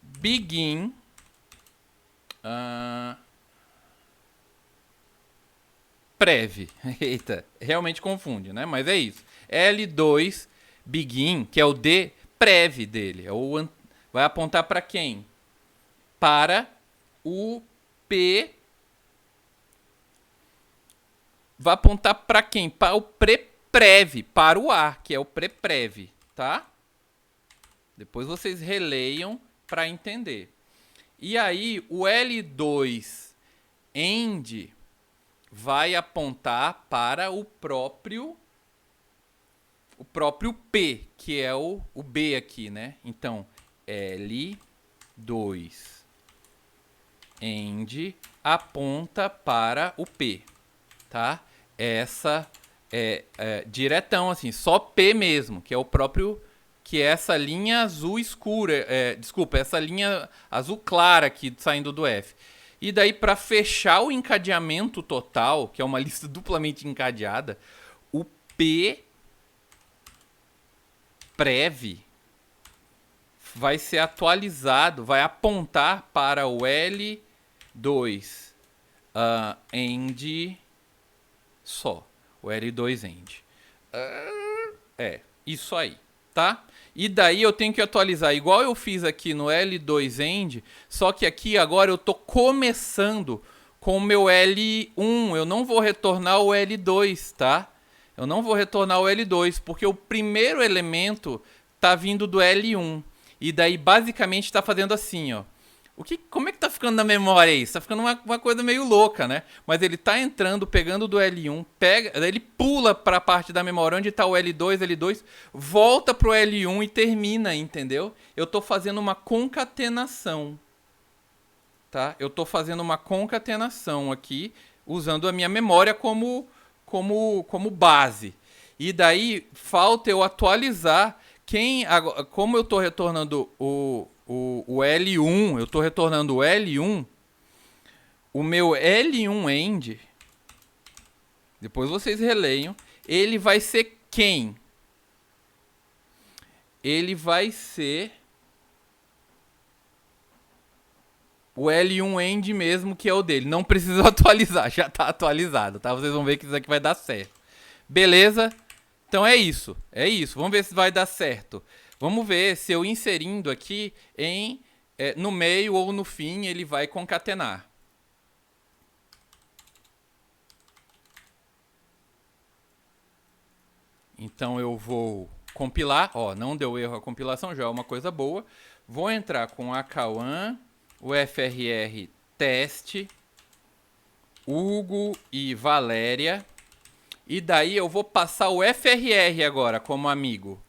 begin prev. Eita, realmente confunde, né? Mas é isso. L2 begin, que é o D prev dele. Vai apontar para quem? Para o P. Vai apontar para quem? Para o prev, para o A, que é o prev, tá? Depois vocês releiam para entender. E aí o L2 end vai apontar para o próprio P, que é o B aqui, né? Então, L2 end aponta para o P, tá? Essa é diretão, assim, só P mesmo, que é o próprio, que é essa linha azul escura, desculpa, essa linha azul clara aqui saindo do F. E daí, para fechar o encadeamento total, que é uma lista duplamente encadeada, o P prev vai ser atualizado, vai apontar para o L2 end só. O L2 end. Isso aí, tá? E daí eu tenho que atualizar igual eu fiz aqui no L2 end, só que aqui agora eu tô começando com o meu L1. Eu não vou retornar o L2, tá? Eu não vou retornar o L2, porque o primeiro elemento tá vindo do L1. E daí, basicamente, tá fazendo assim, ó. Como é que tá ficando na memória isso? Tá ficando uma coisa meio louca, né? Mas ele tá entrando, pegando do L1, daí ele pula pra parte da memória onde tá o L2, volta pro L1 e termina, entendeu? Eu tô fazendo uma concatenação, tá? Eu tô fazendo uma concatenação aqui, usando a minha memória como base. E daí, falta eu atualizar como eu tô retornando o L1, eu tô retornando o L1, o meu L1 end, depois vocês releiam, ele vai ser quem? Ele vai ser o L1 end mesmo, que é o dele. Não precisa atualizar, já tá atualizado, tá? Vocês vão ver que isso aqui vai dar certo. Beleza? Então é isso. Vamos ver se vai dar certo. Vamos ver se eu inserindo aqui no meio ou no fim ele vai concatenar. Então eu vou compilar. Ó, não deu erro a compilação, já é uma coisa boa. Vou entrar com a Cauã, o FRR teste, Hugo e Valéria. E daí eu vou passar o FRR agora como amigo.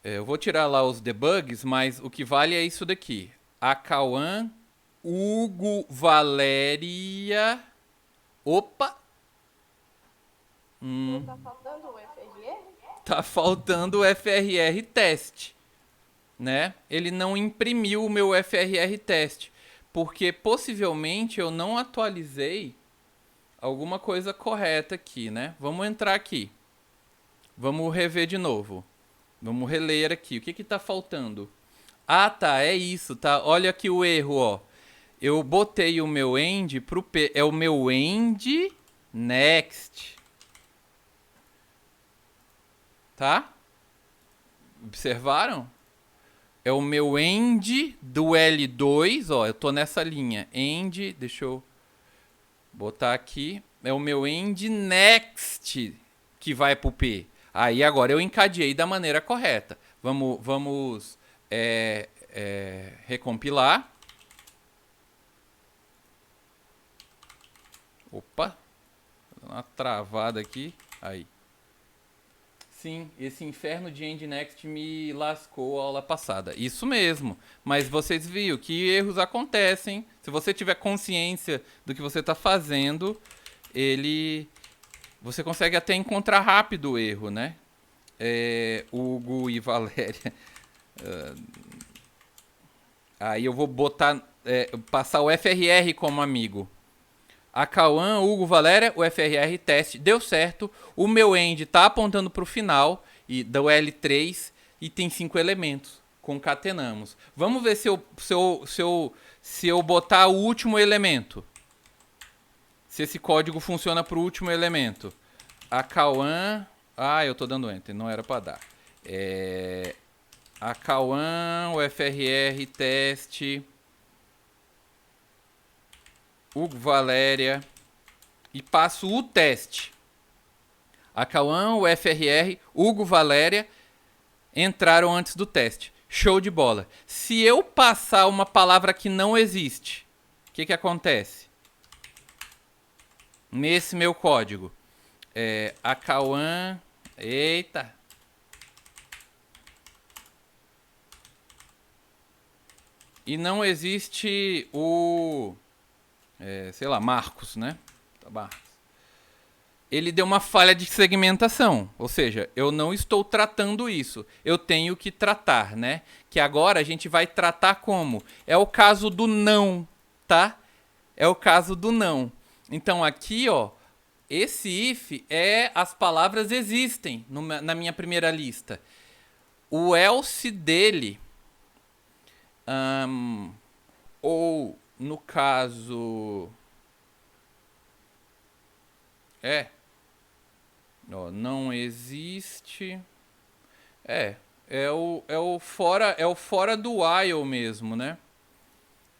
Eu vou tirar lá os debugs, mas o que vale é isso daqui. A Cauã, Hugo, Valéria... Opa! Não tá faltando o FRR? Tá faltando o FRR teste, né? Ele não imprimiu o meu FRR teste, porque possivelmente eu não atualizei alguma coisa correta aqui, né? Vamos entrar aqui. Vamos rever de novo. Vamos reler aqui. O que tá faltando? Ah, tá. É isso, tá? Olha aqui o erro, ó. Eu botei o meu end pro P. É o meu end next. Tá? Observaram? É o meu end do L2, ó. Eu tô nessa linha. End, deixa eu botar aqui. É o meu end next que vai pro P. Aí agora eu encadeei da maneira correta. Vamos recompilar. Opa, uma travada aqui. Aí. Sim, esse inferno de end next me lascou a aula passada. Isso mesmo. Mas vocês viram que erros acontecem. Se você tiver consciência do que você está fazendo, ele Você consegue até encontrar rápido o erro, né? Hugo e Valéria. Aí eu vou passar o FRR como amigo. A Cauã, Hugo, Valéria, o FRR teste deu certo. O meu end tá apontando para o final e do L3 e tem 5 elementos. Concatenamos. Vamos ver se eu botar o último elemento. Se esse código funciona para o último elemento. A Cauã... eu tô dando enter, não era para dar. A Cauã, o FRR teste... Hugo, Valéria, e passo o teste. A Cauã, o FRR, Hugo, Valéria entraram antes do teste. Show de bola. Se eu passar uma palavra que não existe, o que acontece? Nesse meu código. A Cauã... Eita! E não existe o... sei lá, Marcos, né? Marcos. Ele deu uma falha de segmentação, ou seja, eu não estou tratando isso, eu tenho que tratar, né? Que agora a gente vai tratar como? É o caso do não, tá? É o caso do não. Então aqui, ó, esse if as palavras existem na minha primeira lista. O else dele, ou no caso... não existe... É o fora do while mesmo, né?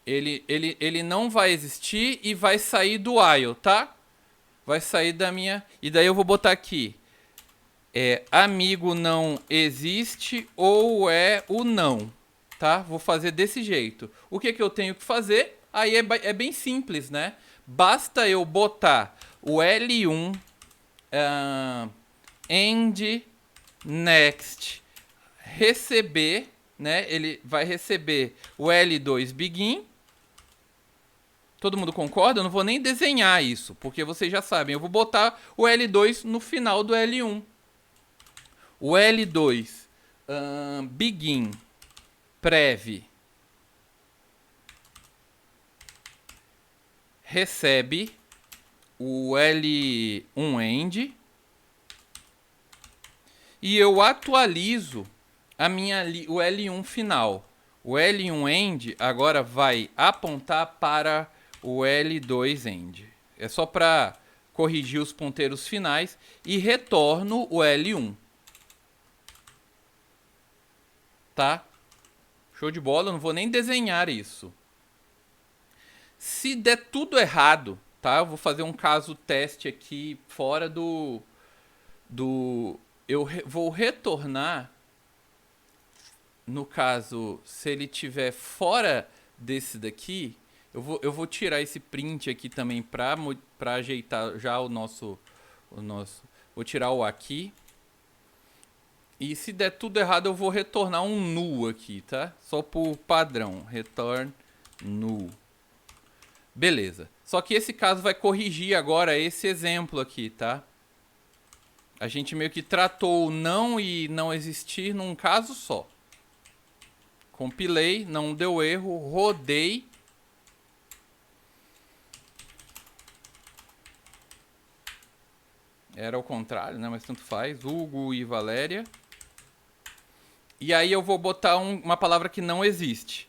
Ele não vai existir e vai sair do while, tá? Vai sair da minha... E daí eu vou botar aqui. Amigo não existe ou é o não, tá? Vou fazer desse jeito. O que eu tenho que fazer? Aí é bem simples, né? Basta eu botar o L1 end next receber, né? Ele vai receber o L2 begin. Todo mundo concorda? Eu não vou nem desenhar isso, porque vocês já sabem. Eu vou botar o L2 no final do L1. O L2 begin prev recebe o L1 end e eu atualizo o L1 final. O L1 end agora vai apontar para o L2 end. É só para corrigir os ponteiros finais e retorno o L1. Tá? Show de bola, eu não vou nem desenhar isso. Se der tudo errado, tá? Eu vou fazer um caso teste aqui fora do vou retornar, no caso, se ele tiver fora desse daqui, eu vou tirar esse print aqui também para ajeitar já o nosso... Vou tirar o aqui. E se der tudo errado, eu vou retornar um null aqui, tá? Só por padrão. Return null. Beleza. Só que esse caso vai corrigir agora esse exemplo aqui, tá? A gente meio que tratou o não e não existir num caso só. Compilei, não deu erro, rodei. Era o contrário, né? Mas tanto faz. Hugo e Valéria. E aí eu vou botar uma palavra que não existe.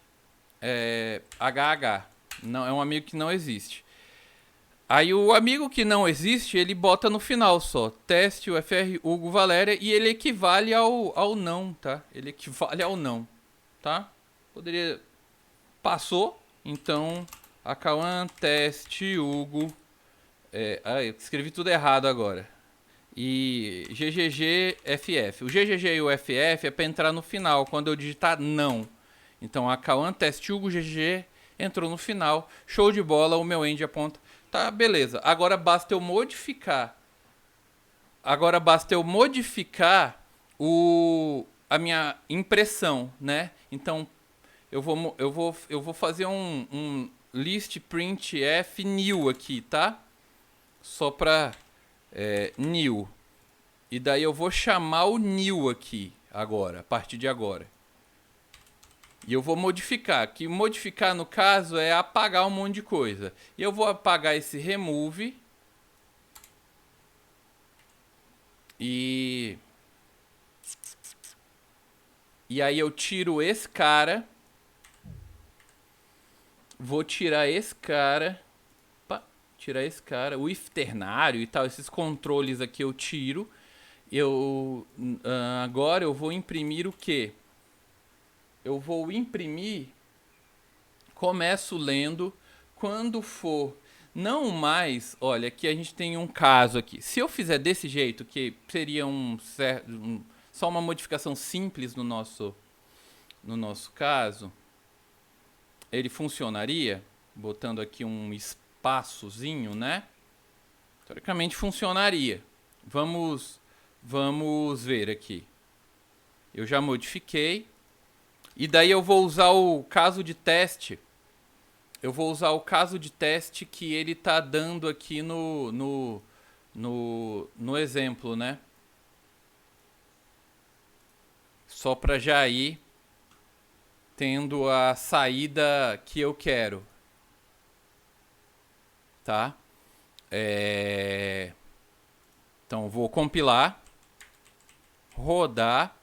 HH. Não, é um amigo que não existe. Aí o amigo que não existe, ele bota no final só. Teste, UFR, Hugo, Valéria. E ele equivale ao não, tá? Ele equivale ao não, tá? Poderia... Passou. Então, a Cauã, teste, Hugo... eu escrevi tudo errado agora. E GGG, FF. O GGG e o FF é para entrar no final, quando eu digitar não. Então, a Cauã, teste, Hugo, GGG, entrou no final. Show de bola, o meu end aponta. Tá, beleza. Agora basta eu modificar. A minha impressão, né? Então, eu vou fazer um list printf new aqui, tá? Só pra new. E daí eu vou chamar o new aqui agora, a partir de agora. E eu vou modificar. Que modificar, no caso, é apagar um monte de coisa. E eu vou apagar esse remove. E aí eu tiro esse cara. Vou tirar esse cara. Opa, tirar esse cara. O if ternário e tal, esses controles aqui eu tiro. Agora eu vou imprimir o quê? Eu vou imprimir, começo lendo, quando for, não mais, olha, aqui a gente tem um caso aqui. Se eu fizer desse jeito, que seria só uma modificação simples no nosso caso, ele funcionaria, botando aqui um espaçozinho, né? Teoricamente funcionaria. Vamos ver aqui. Eu já modifiquei. E daí eu vou usar o caso de teste. Eu vou usar o caso de teste que ele tá dando aqui no exemplo, né? Só para já ir tendo a saída que eu quero. Tá? Então vou compilar. Rodar.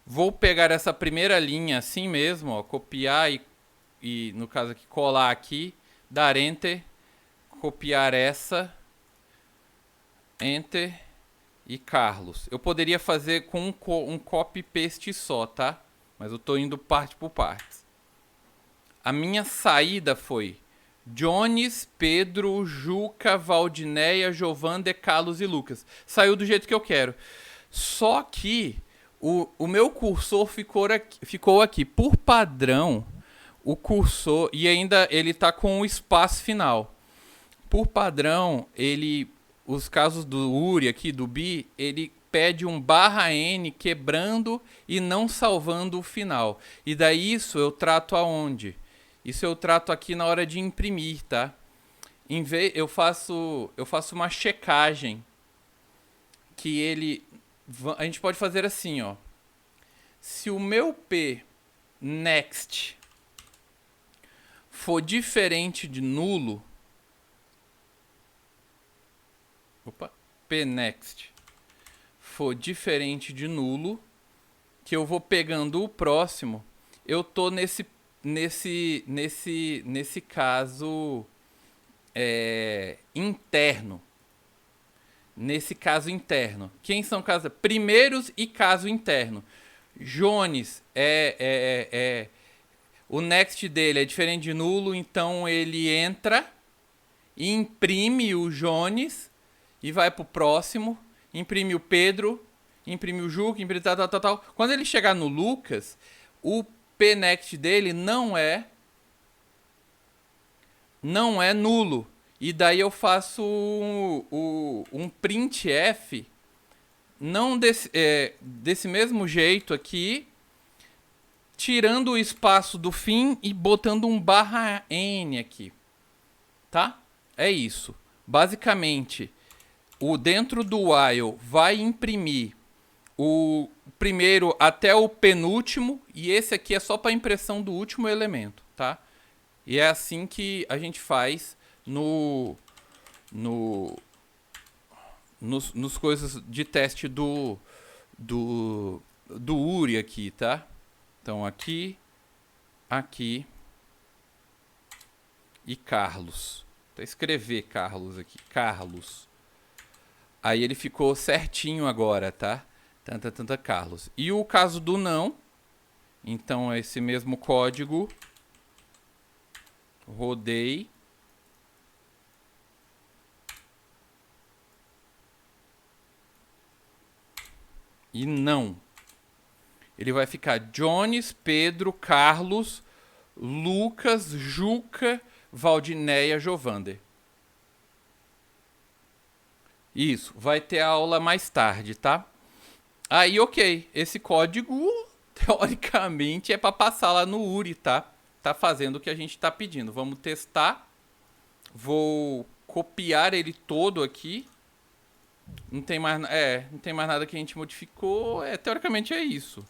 Vou pegar essa primeira linha assim mesmo, ó, copiar e no caso aqui colar aqui, dar Enter, copiar essa, Enter e Carlos. Eu poderia fazer com um copy-paste só, tá? Mas eu tô indo parte por partes. A minha saída foi Jones, Pedro, Juca, Valdineia, Giovander, Carlos e Lucas. Saiu do jeito que eu quero. Só que o meu cursor ficou aqui. Por padrão, o cursor... E ainda ele tá com o espaço final. Por padrão, os casos do URI aqui, do BI, ele pede um /N quebrando e não salvando o final. E daí isso eu trato aonde? Isso eu trato aqui na hora de imprimir, tá? Eu faço uma checagem que a gente pode fazer assim, ó. Se o meu P next for diferente de nulo, P next for diferente de nulo, que eu vou pegando o próximo, eu tô nesse caso interno. Nesse caso interno. Quem são casos primeiros e caso interno? Jones o next dele é diferente de nulo, então ele entra, imprime o Jones e vai pro próximo, imprime o Pedro, imprime o Juca, imprime tal. Quando ele chegar no Lucas, o P-next dele não é nulo. E daí eu faço um printf, não desse mesmo jeito aqui, tirando o espaço do fim e botando um /N aqui. Tá? É isso. Basicamente, dentro do while vai imprimir o primeiro até o penúltimo, e esse aqui é só para impressão do último elemento, tá? E é assim que a gente faz nos coisas de teste do URI aqui, tá? Então aqui e Carlos. Vou escrever Carlos aqui, Carlos. Aí ele ficou certinho agora, tá? Tanta Carlos. E o caso do não, então é esse mesmo código. Rodei. E não. Ele vai ficar Jones, Pedro, Carlos, Lucas, Juca, Valdineia, Giovander. Isso, vai ter a aula mais tarde, tá? Aí, ok, esse código, teoricamente, é para passar lá no URI, tá? Tá fazendo o que a gente tá pedindo. Vamos testar. Vou copiar ele todo aqui. Não tem mais nada que a gente modificou. Teoricamente é isso,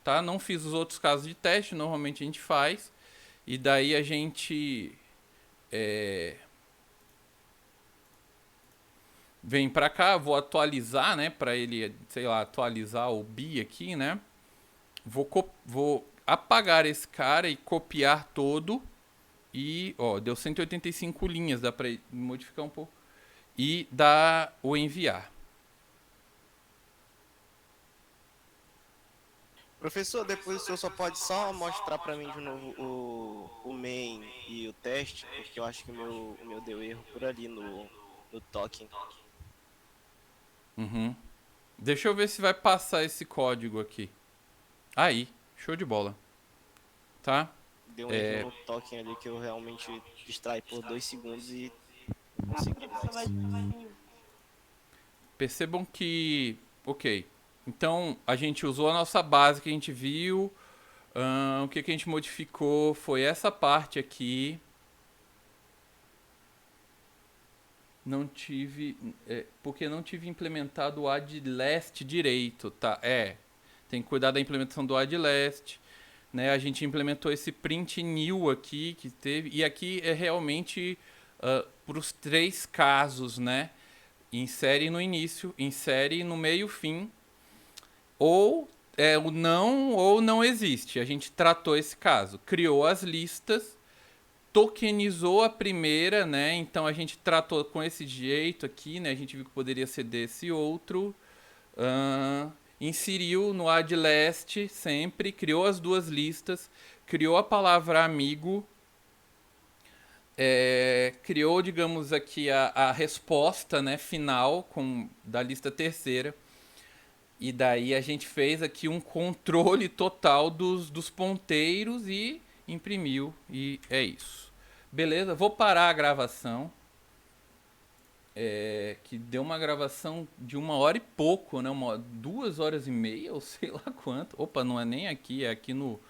tá? Não fiz os outros casos de teste, normalmente a gente faz. E daí a gente vem pra cá, vou atualizar, né? Pra ele, sei lá, atualizar o bi aqui, né? Vou apagar esse cara e copiar todo. E, ó, deu 185 linhas, dá pra modificar um pouco. E dá o enviar. Professor, depois o senhor só pode só mostrar pra mim de novo o main e o teste, porque eu acho que o meu deu erro por ali no token. Uhum. Deixa eu ver se vai passar esse código aqui. Aí, show de bola. Tá? Deu um erro no token ali que eu realmente distraí por 2 segundos e não A consegui professora vai mais. Percebam que, ok, então a gente usou a nossa base que a gente viu. O que a gente modificou foi essa parte aqui. Não tive. Porque não tive implementado o add last direito, tá? Tem que cuidar da implementação do add last. Né? A gente implementou esse print new aqui que teve. E aqui é realmente para os 3 casos, né? Insere no início, insere no meio, fim. Ou o não ou não existe. A gente tratou esse caso. Criou as listas, tokenizou a primeira, né? Então a gente tratou com esse jeito aqui, né? A gente viu que poderia ser desse outro. Inseriu no add last sempre, criou as 2 listas, criou a palavra amigo, criou, digamos aqui, a resposta, né, final da lista terceira. E daí a gente fez aqui um controle total dos ponteiros e imprimiu. E é isso. Beleza, vou parar a gravação. Que deu uma gravação de 1 hora e pouco, né? 2 horas e meia, ou sei lá quanto. Opa, não é nem aqui, é aqui no